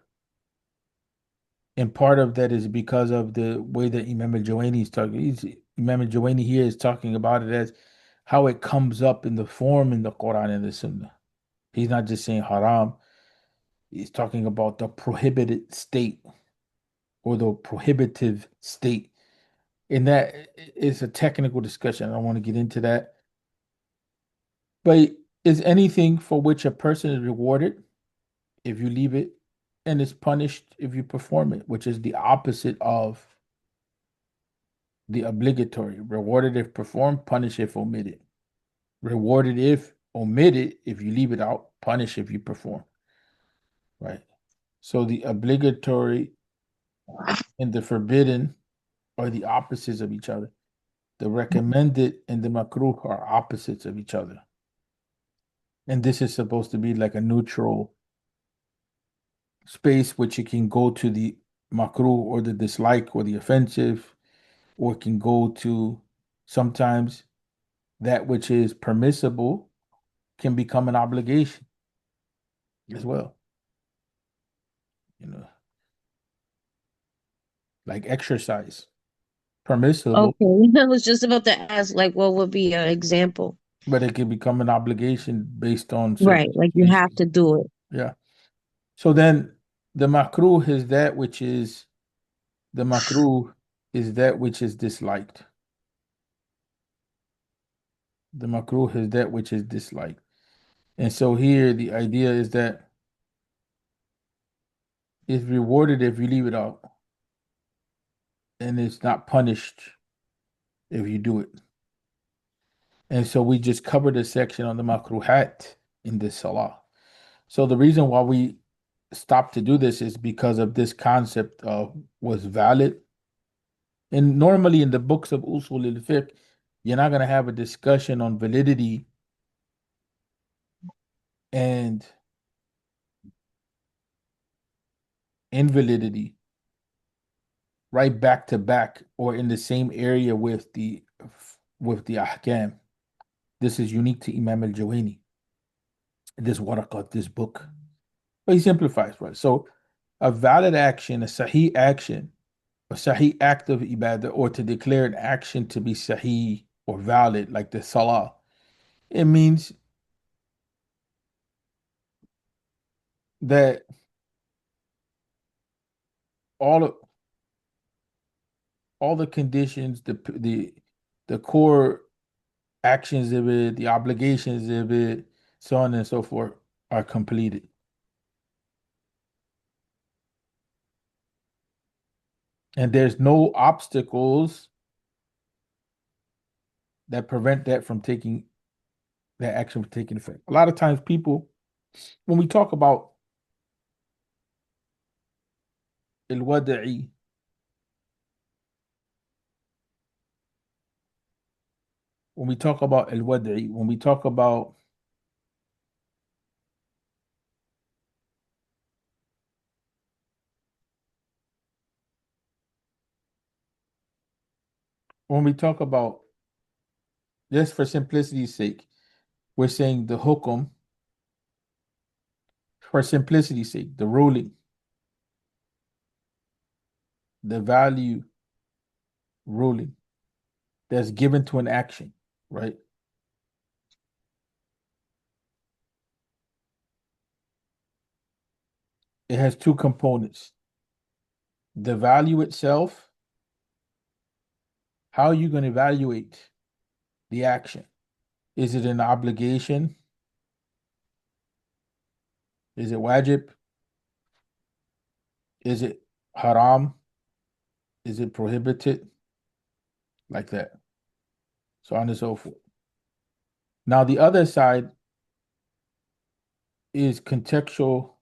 and part of that is because of the way that Imam al-Jawani is talking. Imam al-Jawani here is talking about it as how it comes up in the form in the Quran and the Sunnah. He's not just saying haram, he's talking about the prohibited state or the prohibitive state. And that is a technical discussion. I don't want to get into that. But is anything for which a person is rewarded if you leave it, and is punished if you perform it, which is the opposite of the obligatory. Rewarded if performed, punish if omitted. Rewarded if omitted, if you leave it out, punish if you perform. Right. So the obligatory and the forbidden are the opposites of each other. The recommended and the makruh are opposites of each other. And this is supposed to be like a neutral space which you can go to the makruh or the dislike or the offensive, or it can go to sometimes that which is permissible can become an obligation as well. You know, like exercise, permissible, Okay. I was just about to ask, like, what would be an example? but it can become an obligation based on Right. certain Like you have situations. to do it. Yeah. So then the makruh is that which is the makruh is that which is disliked. The makruh is that which is disliked. And so here the idea is that it's rewarded if you leave it out, and it's not punished if you do it. And so we just covered a section on the makruhat in this salah. So the reason why we stopped to do this is because of this concept of was valid. And normally in the books of usul al-fiqh, you're not going to have a discussion on validity and invalidity right back to back or in the same area with the ahkam. This is unique to Imam al-Juwayni. This waraqat, this book. But he simplifies, right? So a valid action, a sahih act of ibadah, or to declare an action to be sahih or valid, like the salah, it means that all of all the conditions, the core actions of it, the obligations of it, so on and so forth, are completed. And there's no obstacles that prevent that action from taking effect. A lot of times people, when we talk about al-wada'i, when we talk about al-wada'i, when we talk about, just for simplicity's sake, we're saying the hukum, for simplicity's sake, the ruling, the value ruling that's given to an action, right? It has two components. The value itself, how are you going to evaluate the action? Is it an obligation? Is it wajib? Is it haram? Is it prohibited? Like that. So on and so forth. Now, the other side is contextual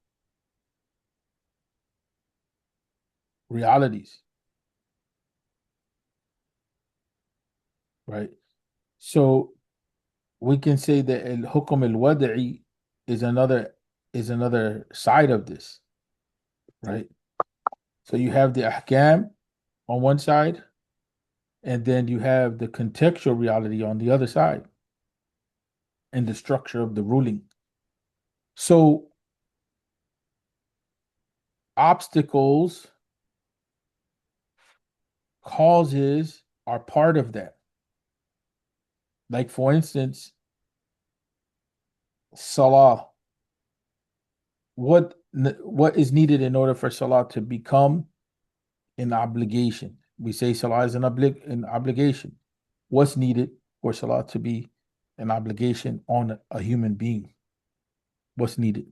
realities, right? So we can say that al-hukm al-wada'i is another side of this, right? So you have the ahkam on one side, and then you have the contextual reality on the other side, and the structure of the ruling. So obstacles, causes are part of that. Like for instance, Salah. What is needed in order for Salah to become an obligation? We say Salah is an obligation. What's needed for Salah to be an obligation on a human being? What's needed?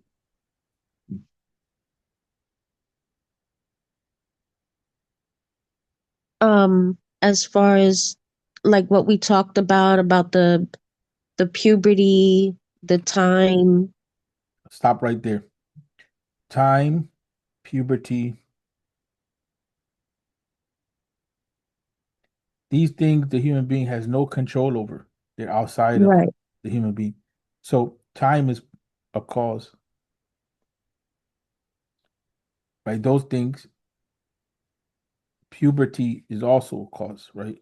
As far as like what we talked about the puberty, the time. Stop right there. Time, puberty, these things the human being has no control over. They're outside of Right. the human being. So time is a cause, right? Those things, puberty is also a cause, right?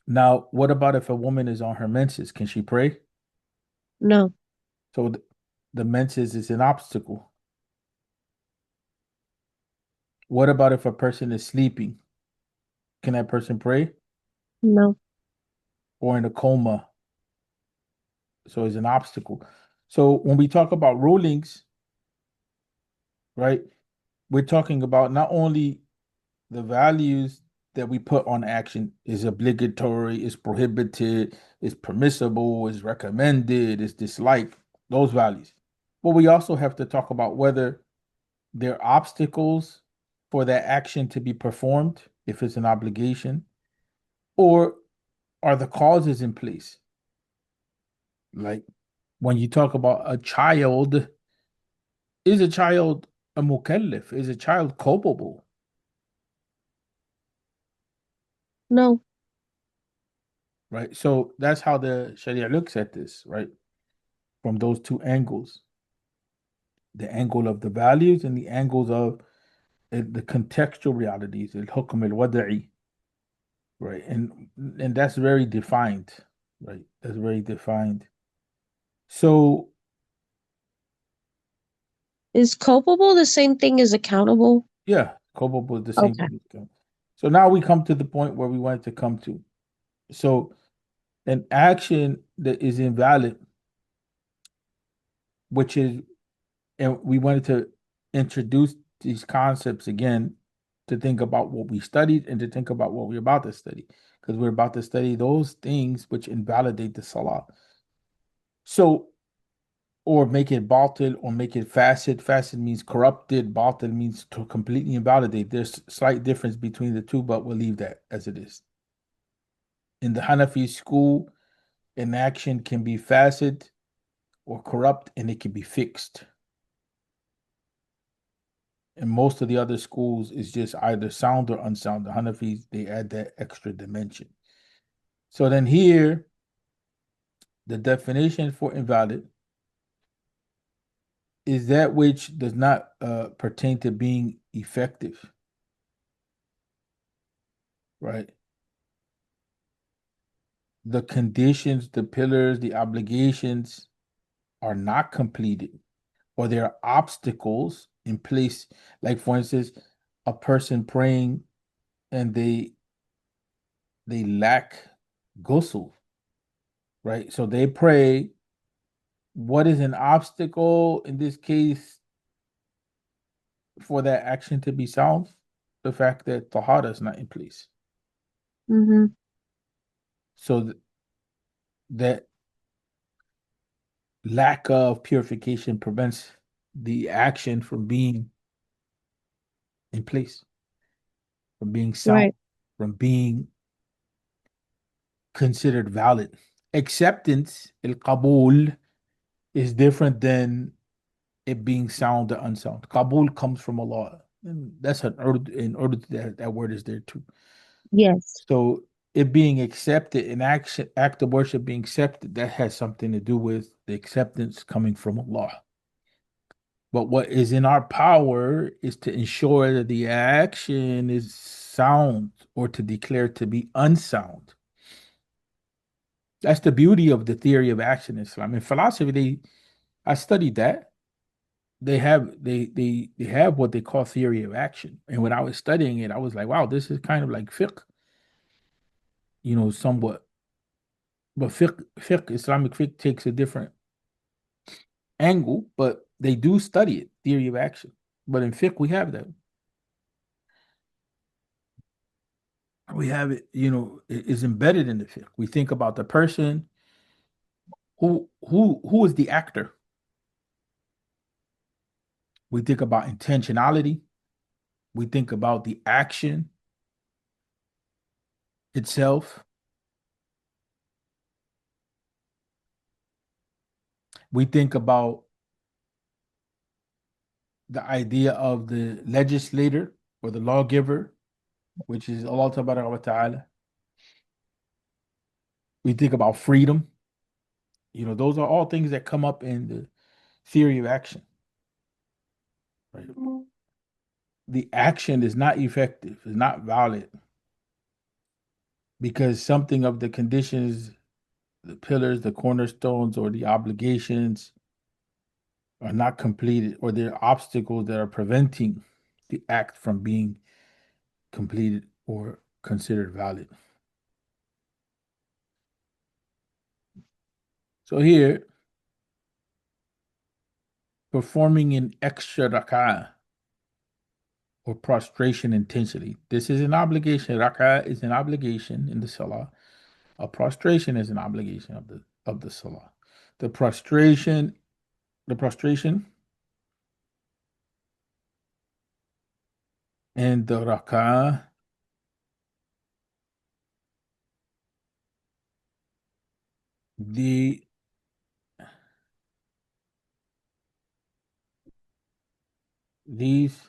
Now, what about if a woman is on her menses? Can she pray? No, So the menses is an obstacle. What about if a person is sleeping? Can that person pray? no. Or in a coma? So it's an obstacle. So when we talk about rulings, right, we're talking about not only the values that we put on action is obligatory, is prohibited, is permissible, is recommended, is disliked, those values. But we also have to talk about whether there are obstacles for that action to be performed, if it's an obligation, or are the causes in place? Like when you talk about a child, is a child a mukallaf? Is a child culpable? No. Right? So that's how the Sharia looks at this, right? from those two angles, the angle of the values and the angles of the contextual realities, al-hukm al-wada'i, right? And that's very defined, right? That's very defined. So Is culpable the same thing as accountable? yeah, culpable is the same Okay. thing as guilt. So now we come to the point where we wanted to come to. So an action that is invalid, which is, and we wanted to introduce these concepts again to think about what we studied and to think about what we're about to study, because we're about to study those things which invalidate the salah. So, or make it batil or make it fasid. Fasid means corrupted, batil means to completely invalidate. There's slight difference between the two, but we'll leave that as it is. In the Hanafi school, an action can be fasid or corrupt and it can be fixed. And most of the other schools is just either sound or unsound. The Hanafis, they add that extra dimension. So then here, the definition for invalid is that which does not pertain to being effective, right? The conditions, the pillars, the obligations are not completed, or there are obstacles in place. Like for instance, a person praying and they lack ghusl, right? So they pray. What is an obstacle in this case for that action to be sound? The fact that tahara is not in place. Mm-hmm. So that lack of purification prevents the action from being in place, from being sound, Right. from being considered valid. Acceptance, el qabul, is different than it being sound or unsound. Qabul comes from Allah. And that's an Urdu, in Urdu that word is there too. Yes. So it being accepted, an act of worship being accepted, that has something to do with the acceptance coming from Allah. But what is in our power is to ensure that the action is sound or to declare to be unsound. That's the beauty of the theory of action in Islam. In philosophy, I studied that. They have what they call theory of action. And when I was studying it, I was like, wow, this is kind of like fiqh, somewhat. But fiqh, Islamic fiqh takes a different angle, but they do study it, theory of action. But in fiqh, we have that. We have it, it is embedded in the fiqh. We think about the person who is the actor. We think about intentionality. We think about the action itself. We think about the idea of the legislator or the lawgiver, which is Allah wa ta'ala. We think about freedom. Those are all things that come up in the theory of action. Right? The action is not effective, is not valid because something of the conditions, the pillars, the cornerstones, or the obligations are not completed, or there are obstacles that are preventing the act from being completed or considered valid. So here, performing an extra rak'ah or prostration intentionally. This is an obligation. Rak'ah is an obligation in the salah. A prostration is an obligation of the salah. The prostration, the prostration and the rak'ah, the these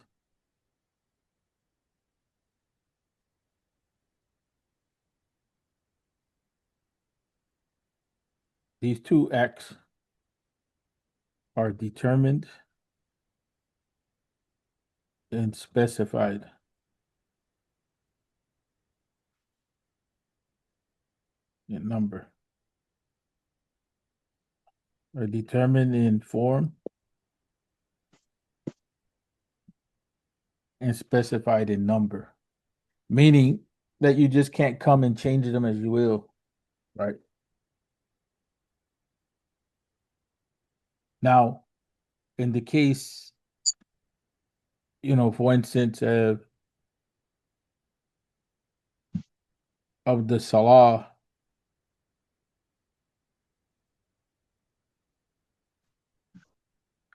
these two acts are determined and specified in number, are determined in form and specified in number, meaning that you just can't come and change them as you will, right? Now, in the case, for instance, of the Salah,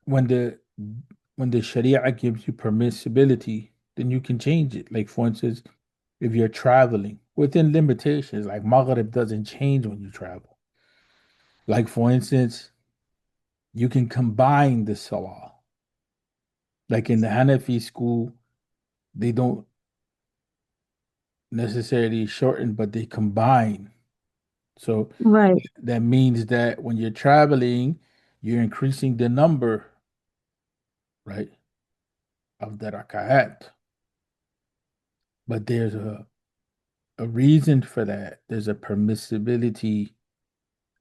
when the when the Sharia gives you permissibility, then you can change it. Like for instance, if you're traveling within limitations, like Maghrib doesn't change when you travel. Like for instance, you can combine the Salah. Like in the Hanafi school, they don't necessarily shorten, but they combine. So Right. that means that when you're traveling, you're increasing the number, right, of the raka'at. But there's a reason for that. There's a permissibility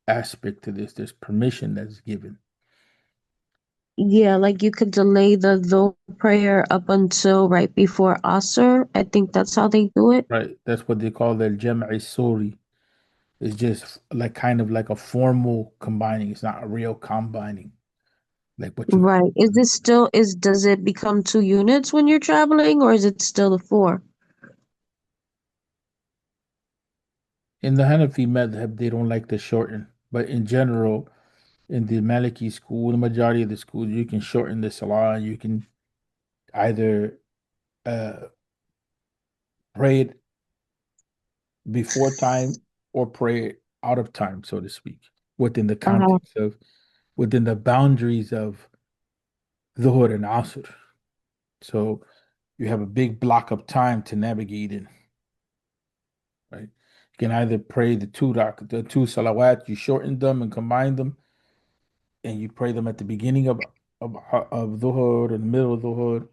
aspect to this. There's permission that's given, Yeah, like you could delay the Dhuhr prayer up until right before Asr. I think that's how they do it. right? That's what they call the Jam'i Suri. It's just like kind of like a formal combining. It's not a real combining, like what you Right. Is it still is does it become two units when you're traveling or is it still the four? in the Hanafi madhab, they don't like to shorten. But in general, in the Maliki school, the majority of the schools, you can shorten the salah. You can either uh, pray it before time or pray it out of time, so to speak, within the Uh-huh. context of, within the boundaries of Dhuhr and Asr. So you have a big block of time to navigate in, right? You can either pray the two salawat, you shorten them and combine them, and you pray them at the beginning of Dhuhr, in the middle of Dhuhr,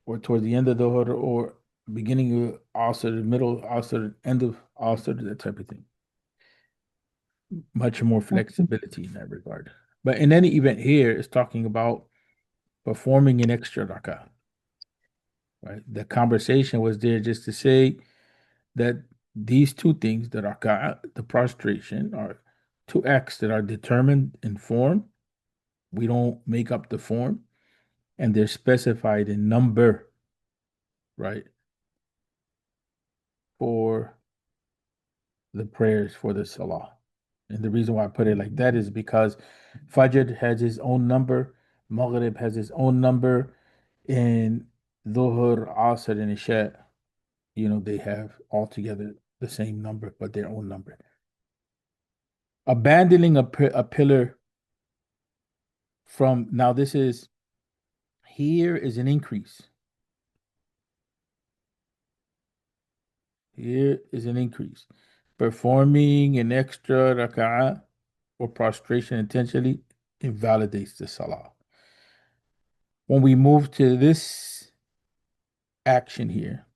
or towards the end of Dhuhr, or beginning of Asr, the middle of Asr, end of Asr, that type of thing. Much more flexibility in that regard. But in any event, here it's talking about performing an extra rakah, right? The conversation was there just to say that these two things, the rak'ah, the prostration, are two acts that are determined in form. We don't make up the form, and they're specified in number, right? For the prayers for the salah. And the reason why I put it like that is because Fajr has its own number, Maghrib has its own number, and Dhuhr, Asr, and Isha, they have altogether the same number, but their own number. Abandoning a pillar from now, this is here is an increase. Here is an increase. Performing an extra raka'ah or prostration intentionally invalidates the salah. When we move to this action here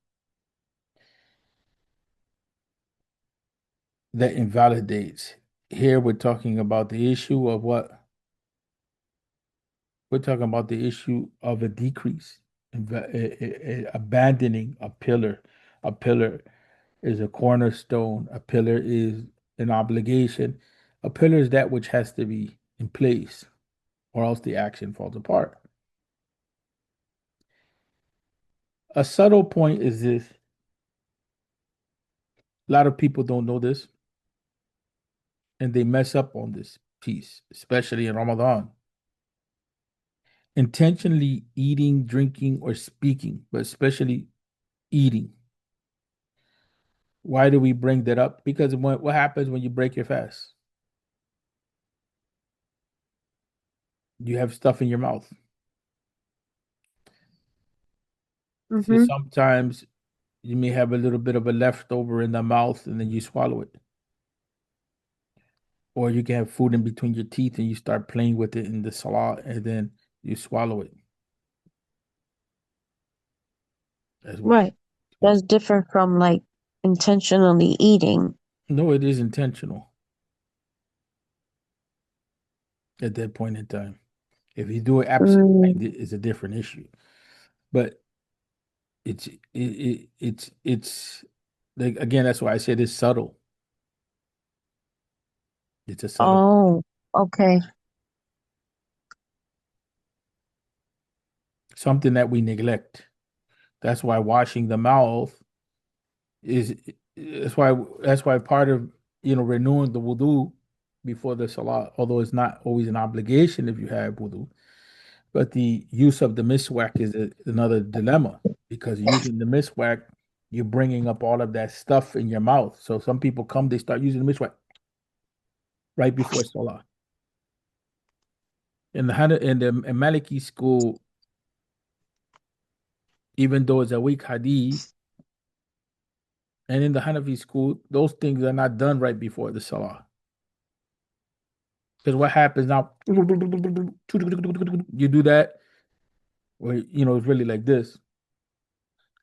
that invalidates, here we're talking about the issue of what? We're talking about the issue of a decrease, abandoning a pillar. A pillar is a cornerstone. A pillar is an obligation. A pillar is that which has to be in place, or else the action falls apart. A subtle point is this: a lot of people don't know this, and they mess up on this piece, especially in Ramadan. Intentionally eating, drinking, or speaking, but especially eating. Why do we bring that up? Because what happens when you break your fast? You have stuff in your mouth. So Mm-hmm. sometimes you may have a little bit of a leftover in the mouth and then you swallow it. Or you can have food in between your teeth and you start playing with it in the salah and then you swallow it. That's what. Right. That's different from like intentionally eating. No, it is intentional at that point in time. If you do it Mm. absent-minded, it's a different issue. But it's like again, that's why I said it's subtle. It's a subtle Oh, okay. something that we neglect. That's why washing the mouth is that's why part of renewing the wudu before the salah, although it's not always an obligation if you have wudu, but the use of the miswak is another dilemma because using the miswak, you're bringing up all of that stuff in your mouth. So some people come, they start using the miswak right before salah. In the Maliki school, even though it's a weak hadith, and in the Hanafi school, those things are not done right before the salah. Because what happens now, you do that, where it's really like this.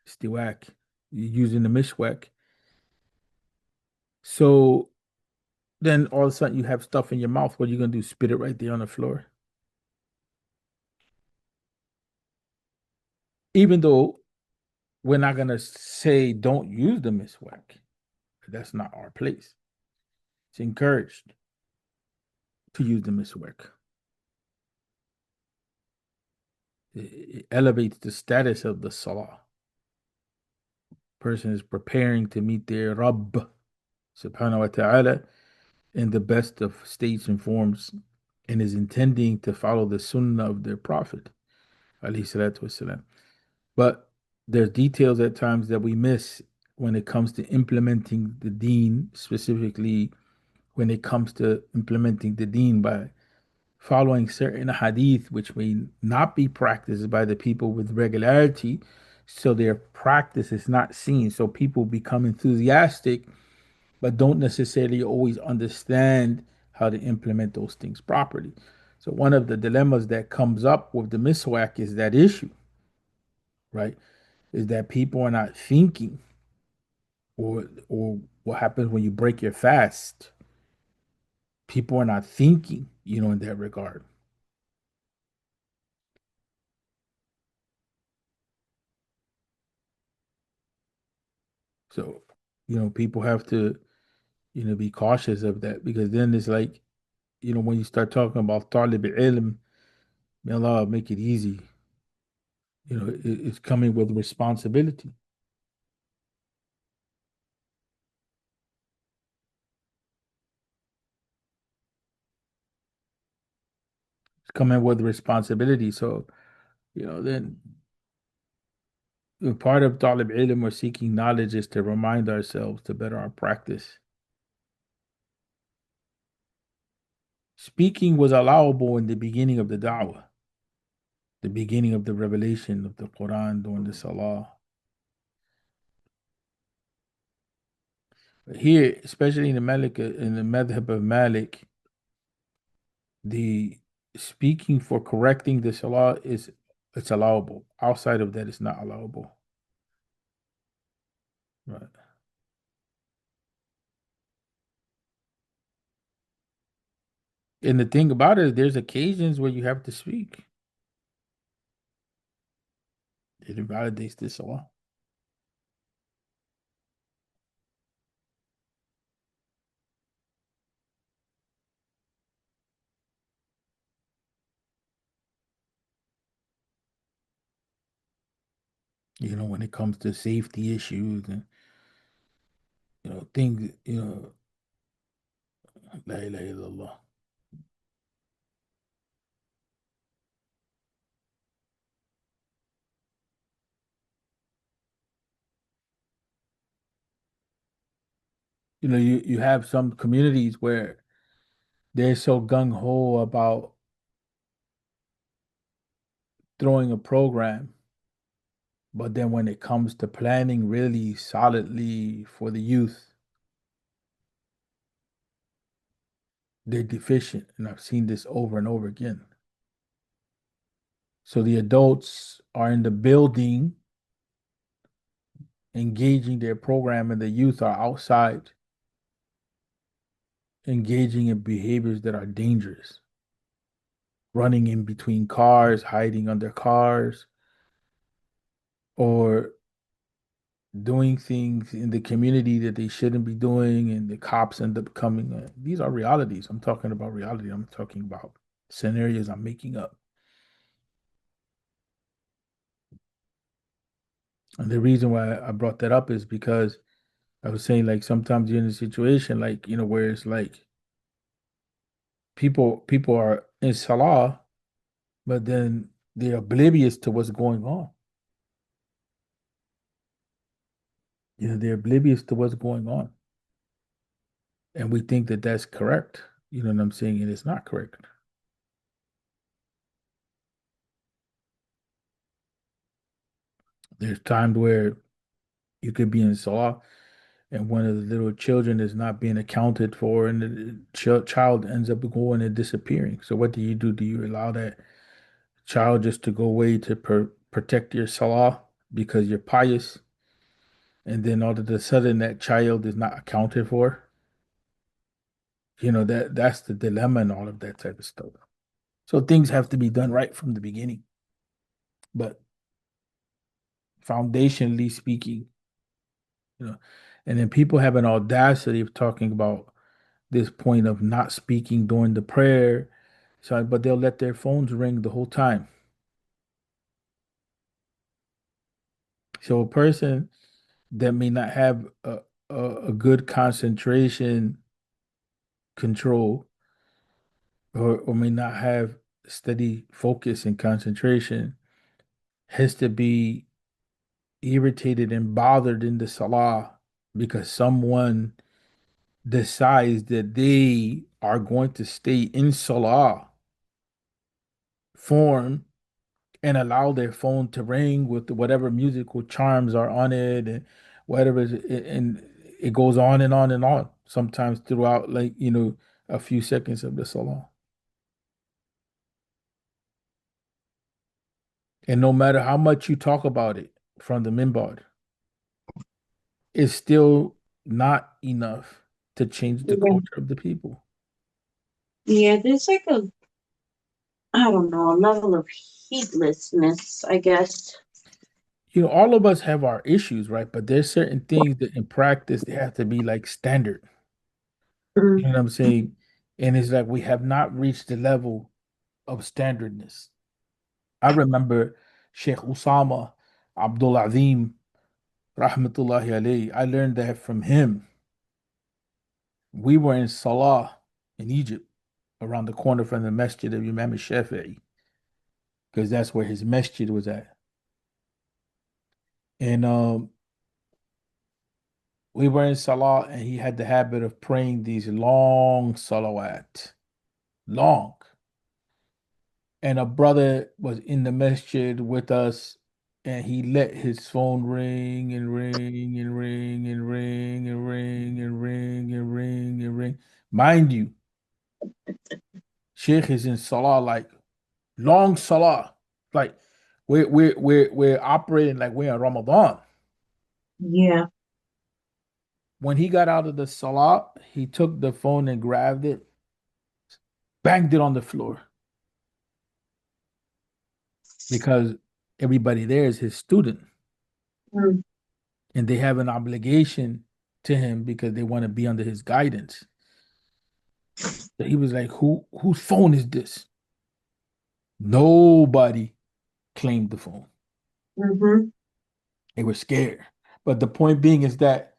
It's the whack. You're using the mishwak. So then all of a sudden you have stuff in your mouth. What are you gonna do? Spit it right there on the floor? Even though we're not gonna say don't use the mishwak. That's not our place. It's encouraged to use the mishwak. It elevates the status of the salah. Person is preparing to meet their Rabb subhanahu wa ta'ala in the best of states and forms and is intending to follow the sunnah of their prophet alayhi salatu wasalam. But there's details at times that we miss when it comes to implementing the deen, specifically when it comes to implementing the deen by following certain hadith which may not be practiced by the people with regularity, so their practice is not seen. So people become enthusiastic but don't necessarily always understand how to implement those things properly. So one of the dilemmas that comes up with the miswak is that issue, right? Is that people are not thinking, or what happens when you break your fast? People are not thinking, in that regard. So, people have to, be cautious of that because then it's like, when you start talking about talib ilm, may Allah make it easy. It's coming with responsibility. It's coming with responsibility. So, then part of talib ilm or seeking knowledge is to remind ourselves to better our practice. Speaking was allowable in the beginning of the da'wah, the beginning of the revelation of the Quran during the Salah. But here, especially in the madhab of Malik, the speaking for correcting the Salah it's allowable. Outside of that, it's not allowable. Right. And the thing about it is there's occasions where you have to speak. It invalidates the Salah. When it comes to safety issues and things, la ilaha illallah. You have some communities where they're so gung ho about throwing a program, but then when it comes to planning really solidly for the youth, they're deficient. And I've seen this over and over again. So the adults are in the building engaging their program, and the youth are outside engaging in behaviors that are dangerous, running in between cars, hiding under cars, or doing things in the community that they shouldn't be doing, and the cops end up coming. These are realities. I'm talking about reality. I'm talking about scenarios I'm making up. And the reason why I brought that up is because I was saying, like, sometimes you're in a situation like, where it's like people are in Salah, but then they're oblivious to what's going on. They're oblivious to what's going on. And we think that that's correct. You know what I'm saying? And it's not correct. There's times where you could be in Salah and one of the little children is not being accounted for, and the child ends up going and disappearing. So what do? Do you allow that child just to go away to protect your Salah because you're pious, and then all of a sudden that child is not accounted for? That's the dilemma and all of that type of stuff. So things have to be done right from the beginning. But foundationally speaking, you know, and then people have an audacity of talking about this point of not speaking during the prayer. So, but they'll let their phones ring the whole time. So a person that may not have a good concentration control, or may not have steady focus and concentration, has to be irritated and bothered in the salah because someone decides that they are going to stay in salah form and allow their phone to ring with whatever musical charms are on it, and whatever and it goes on and on and on, sometimes throughout, like, a few seconds of the salah. And no matter how much you talk about it from the minbar, it's still not enough to change the Yeah. culture of the people. Yeah, there's like I don't know, a level of heedlessness, I guess. All of us have our issues, right? But there's certain things that in practice they have to be like standard. You know Mm. what I'm saying? And it's like we have not reached the level of standardness. I remember Sheikh Usama Abdul Azim, rahmatullahi alayhi. I learned that from him. We were in Salah in Egypt, around the corner from the masjid of Imam Shafi'i, because that's where his masjid was at. And we were in Salah, and he had the habit of praying these long salawat, long. And a brother was in the masjid with us, and he let his phone ring and ring and ring and ring and ring and ring and ring and ring. Mind you, Sheikh is in Salah, like long Salah, like we're operating like we're in Ramadan. Yeah. When he got out of the Salah, he took the phone and grabbed it, banged it on the floor, because everybody there is his student, Mm. and they have an obligation to him because they want to be under his guidance. So he was like, whose phone is this? Nobody claimed the phone. Mm-hmm. They were scared. But the point being is that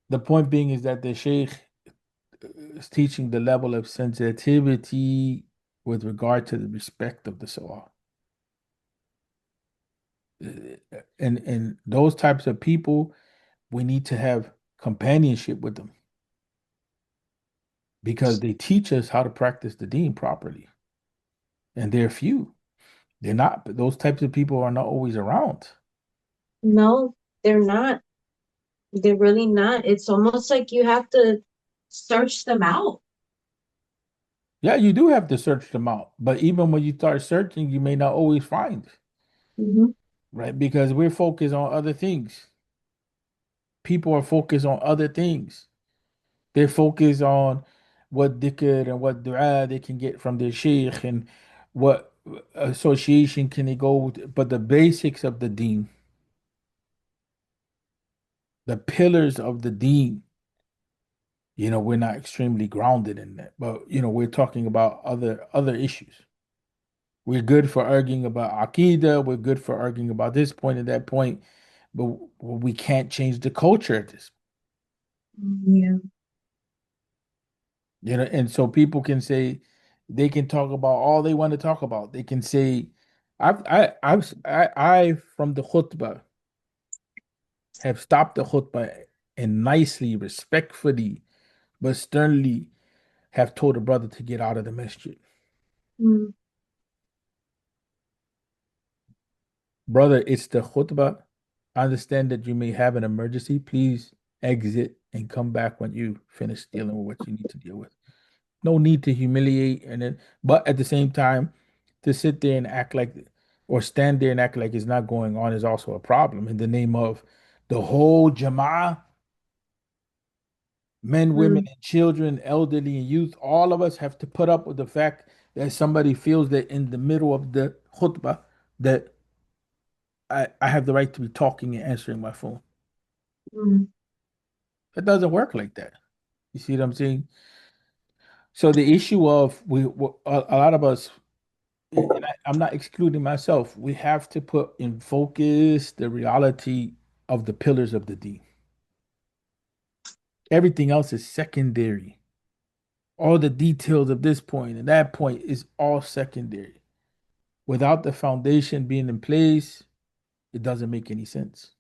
the sheikh is teaching the level of sensitivity with regard to the respect of the salah. And those types of people, we need to have companionship with them because they teach us how to practice the deen properly. And they're few. They're not, those types of people are not always around. No, they're not. They're really not. It's almost like you have to search them out. Yeah, you do have to search them out. But even when you start searching, you may not always find, Hmm. right? Because we're focused on other things. People are focused on other things. They're focused on what dhikr and what dua they can get from their sheikh and what association can they go with. But the basics of the deen, the pillars of the deen, we're not extremely grounded in that. But we're talking about other issues. We're good for arguing about Aqidah. We're good for arguing about this point and that point, but we can't change the culture at this. Yeah. And so people can say they can talk about all they want to talk about. They can say, I from the khutbah have stopped the khutbah and nicely, respectfully, but sternly have told a brother to get out of the masjid. Mm. Brother, it's the khutbah. I understand that you may have an emergency. Please exit and come back when you finish dealing with what you need to deal with. No need to humiliate but at the same time, to sit there and act like or stand there and act like it's not going on is also a problem in the name of the whole jama'ah, men, women, Mm. and children, elderly and youth, all of us have to put up with the fact that somebody feels that in the middle of the khutbah that I have the right to be talking and answering my phone. Mm. It doesn't work like that. You see what I'm saying? So the issue of a lot of us, and I'm not excluding myself, we have to put in focus the reality of the pillars of the deen. Everything else is secondary. All the details of this point and that point is all secondary. Without the foundation being in place, it doesn't make any sense.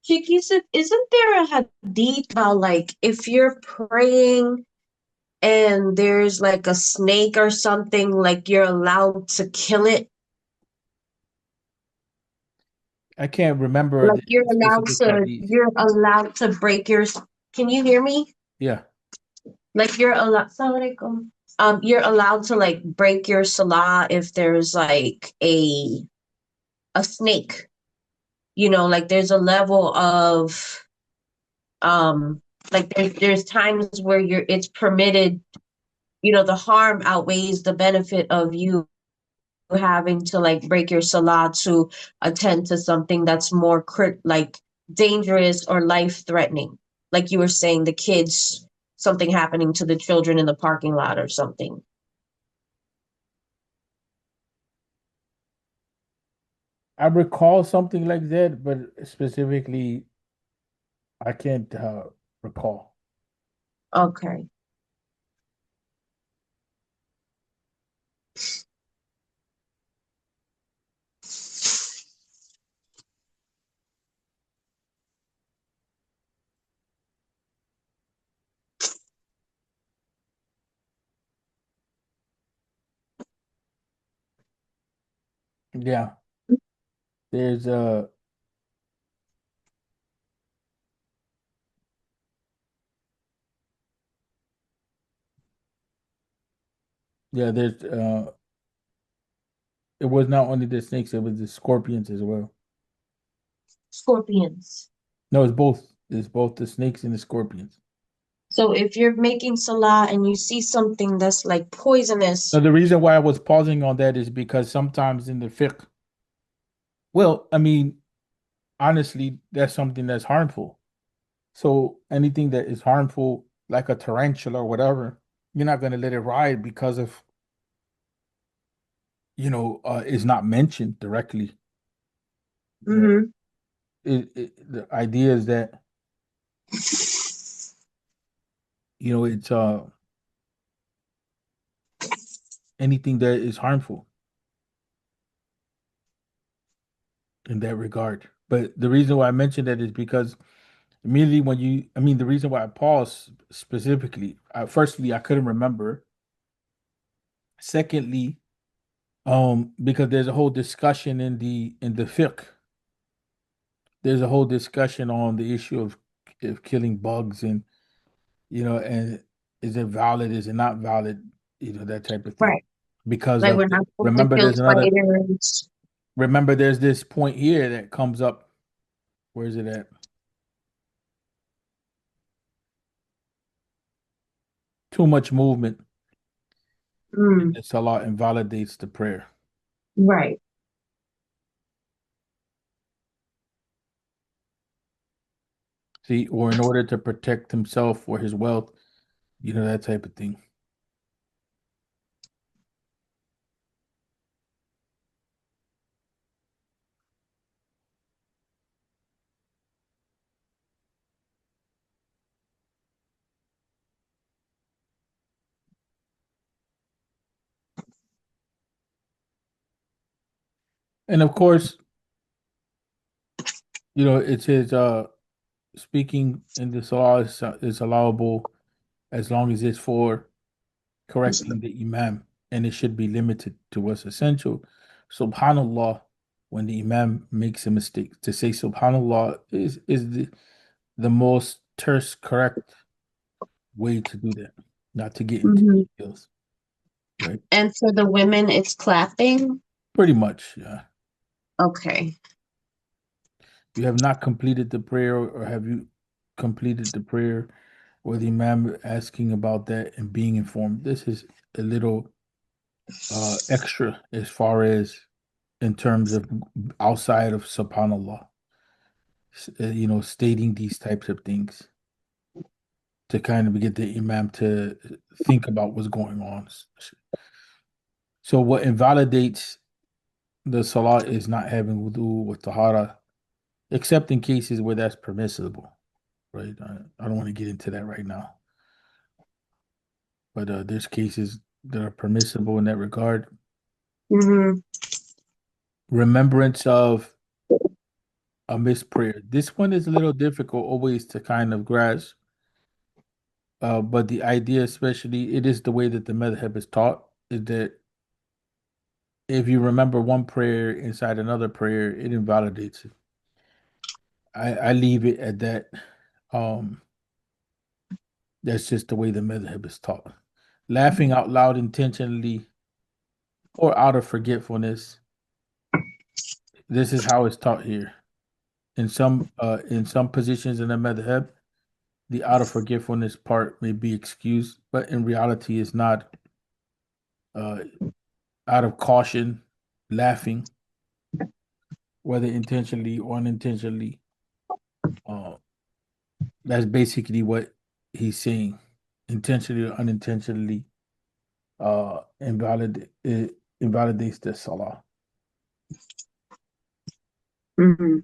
Chiki, isn't there a hadith about like if you're praying and there's like a snake or something, like you're allowed to kill it? I can't remember Like the specific hadith. you're allowed to break your, can you hear me? Yeah, Like you're allowed, you're allowed to like break your salah if there's like a snake. Like there's a level of like there's times where it's permitted, the harm outweighs the benefit of you having to like break your salah to attend to something that's more like dangerous or life threatening. Like you were saying, the kids, something happening to the children in the parking lot or something. I recall something like that, but specifically, I can't recall. Okay. Yeah, there's yeah, there's it was not only the snakes, it was the scorpions as well. Scorpions. No, it's both. It's both the snakes and the scorpions. So if you're making salah and you see something that's like Now, poisonous. the reason why I was pausing on that is because sometimes in the fiqh, well, I mean, honestly, that's something that's harmful. So anything that is harmful, like a tarantula or whatever, you're not going to let it ride because of, is not mentioned directly. But Mm-hmm. the idea is that, it's anything that is harmful in that regard. But the reason why I mentioned that is because immediately the reason why I paused specifically, firstly, I couldn't remember. Secondly, because there's a whole discussion in the fiqh. There's a whole discussion on the issue of killing bugs and is it valid, is it not valid? that type of thing. Right. Because Like of we're not supposed to remember, kill there's another spiders. remember, there's this point here that comes up. Where is it at? Too much movement in Mm, the salah invalidates the prayer. right. See, or in order to protect himself or his wealth, that type of thing. And of course, it says speaking in the salah is allowable as long as it's for correcting the imam, and it should be limited to what's essential. Subhanallah, when the imam makes a mistake, to say Subhanallah is the most terse, correct way to do that, not to get into Hmm. details, right? And for the women, it's clapping. Pretty much, yeah. Okay. You have not completed the prayer, or have you completed the prayer, or the imam asking about that and being informed. This is a little extra as far as in terms of outside of subhanallah, stating these types of things to kind of get the imam to think about what's going on. So what invalidates the salah is not having wudu with tahara, except in cases where that's permissible, right? I don't want to get into that right now, but there's cases that are permissible in that regard. Hmm. Remembrance of a missed prayer. This one is a little difficult always to kind of grasp. But the idea, especially, it is the way that the madhab is taught, is that if you remember one prayer inside another prayer, it invalidates it. I leave it at that. Um, that's just the way the madhab is taught. Laughing out loud intentionally or out of forgetfulness. This is how it's taught here. In some positions in the madhab, the out of forgetfulness part may be excused, but in reality, it's not. Uh, Out of caution, laughing, whether intentionally or unintentionally. Uh, that's basically what he's saying. Intentionally or unintentionally, it invalidates the salah. Hmm.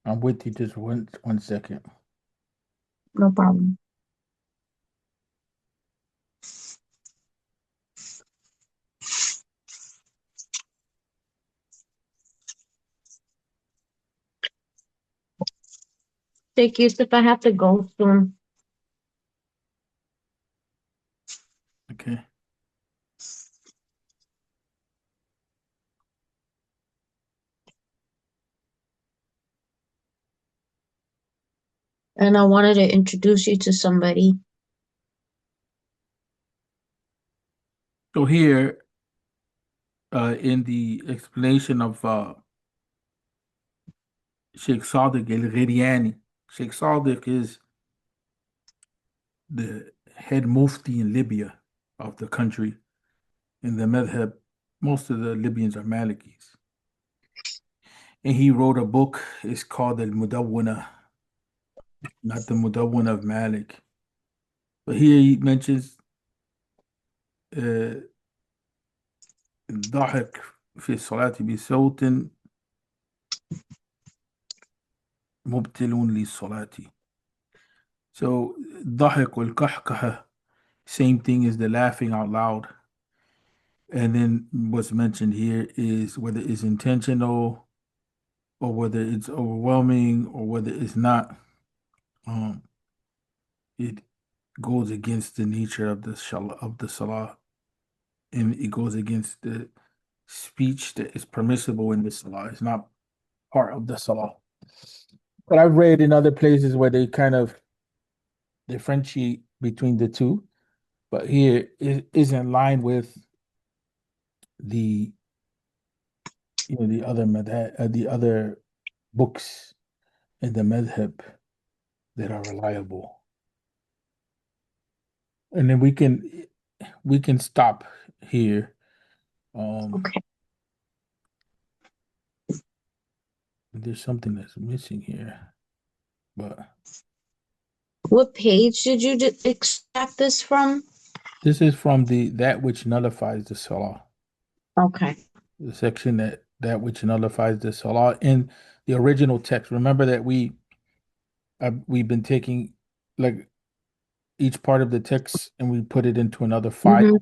I'm with you just one second. No problem. Take Yusuf, I have to go soon. Okay. And I wanted to introduce you to somebody. So here, in the explanation of Sheikh Sadiq al-Ghiriani, Sheikh Sadiq is the head mufti in Libya of the country. In the madhab, most of the Libyans are Malikis. And he wrote a book. It's called Al Mudawwana, not the Mudawwana of Malik. But here he mentions uh, الضحك في الصلاة بصوت مبتلون للصلاة. So ضحك والكحكحة, same thing as the laughing out loud. And then what's mentioned here is whether it's intentional or whether it's overwhelming or whether it's not. Um, it goes against the nature of the salah, and it goes against the speech that is permissible in the salah. It's not part of the salah. But I've read in other places where they kind of differentiate between the two, but here it is in line with the the other the other books in the madhab that are reliable. And then we can stop here. Um, Okay. there's something that's missing here, but What page did you extract this from? this is from the that which nullifies the salah, Okay. the section that which nullifies the salah in the original text. Remember that we've been taking like each part of the text and we put it into another file, Mm-hmm.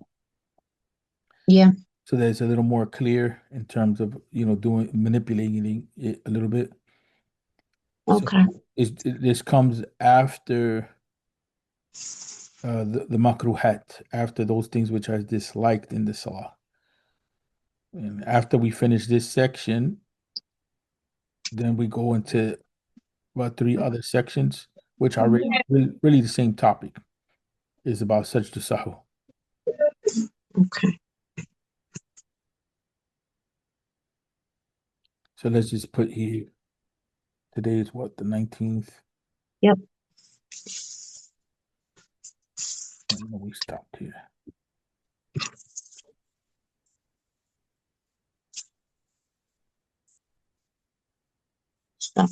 Yeah. so that it's a little more clear in terms of doing manipulating it a little bit. So Okay. this comes after the makruhat, after those things which are disliked in the salah. And after we finish this section, then we go into about three other sections, which are really the same topic. Is about such the sahu. Okay. So let's just put here. Today is what, the 19th? Yep. And we stopped here. Stop.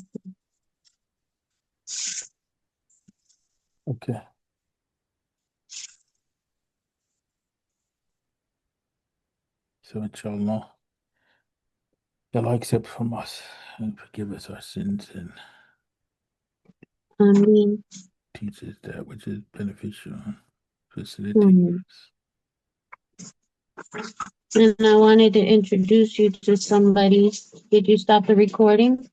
Okay. So inshallah, Allah accept from us and forgive us our sins and I mean, teach us that which is beneficial and facilitate hmm. us. And I wanted to introduce you to somebody. Did you stop the recording?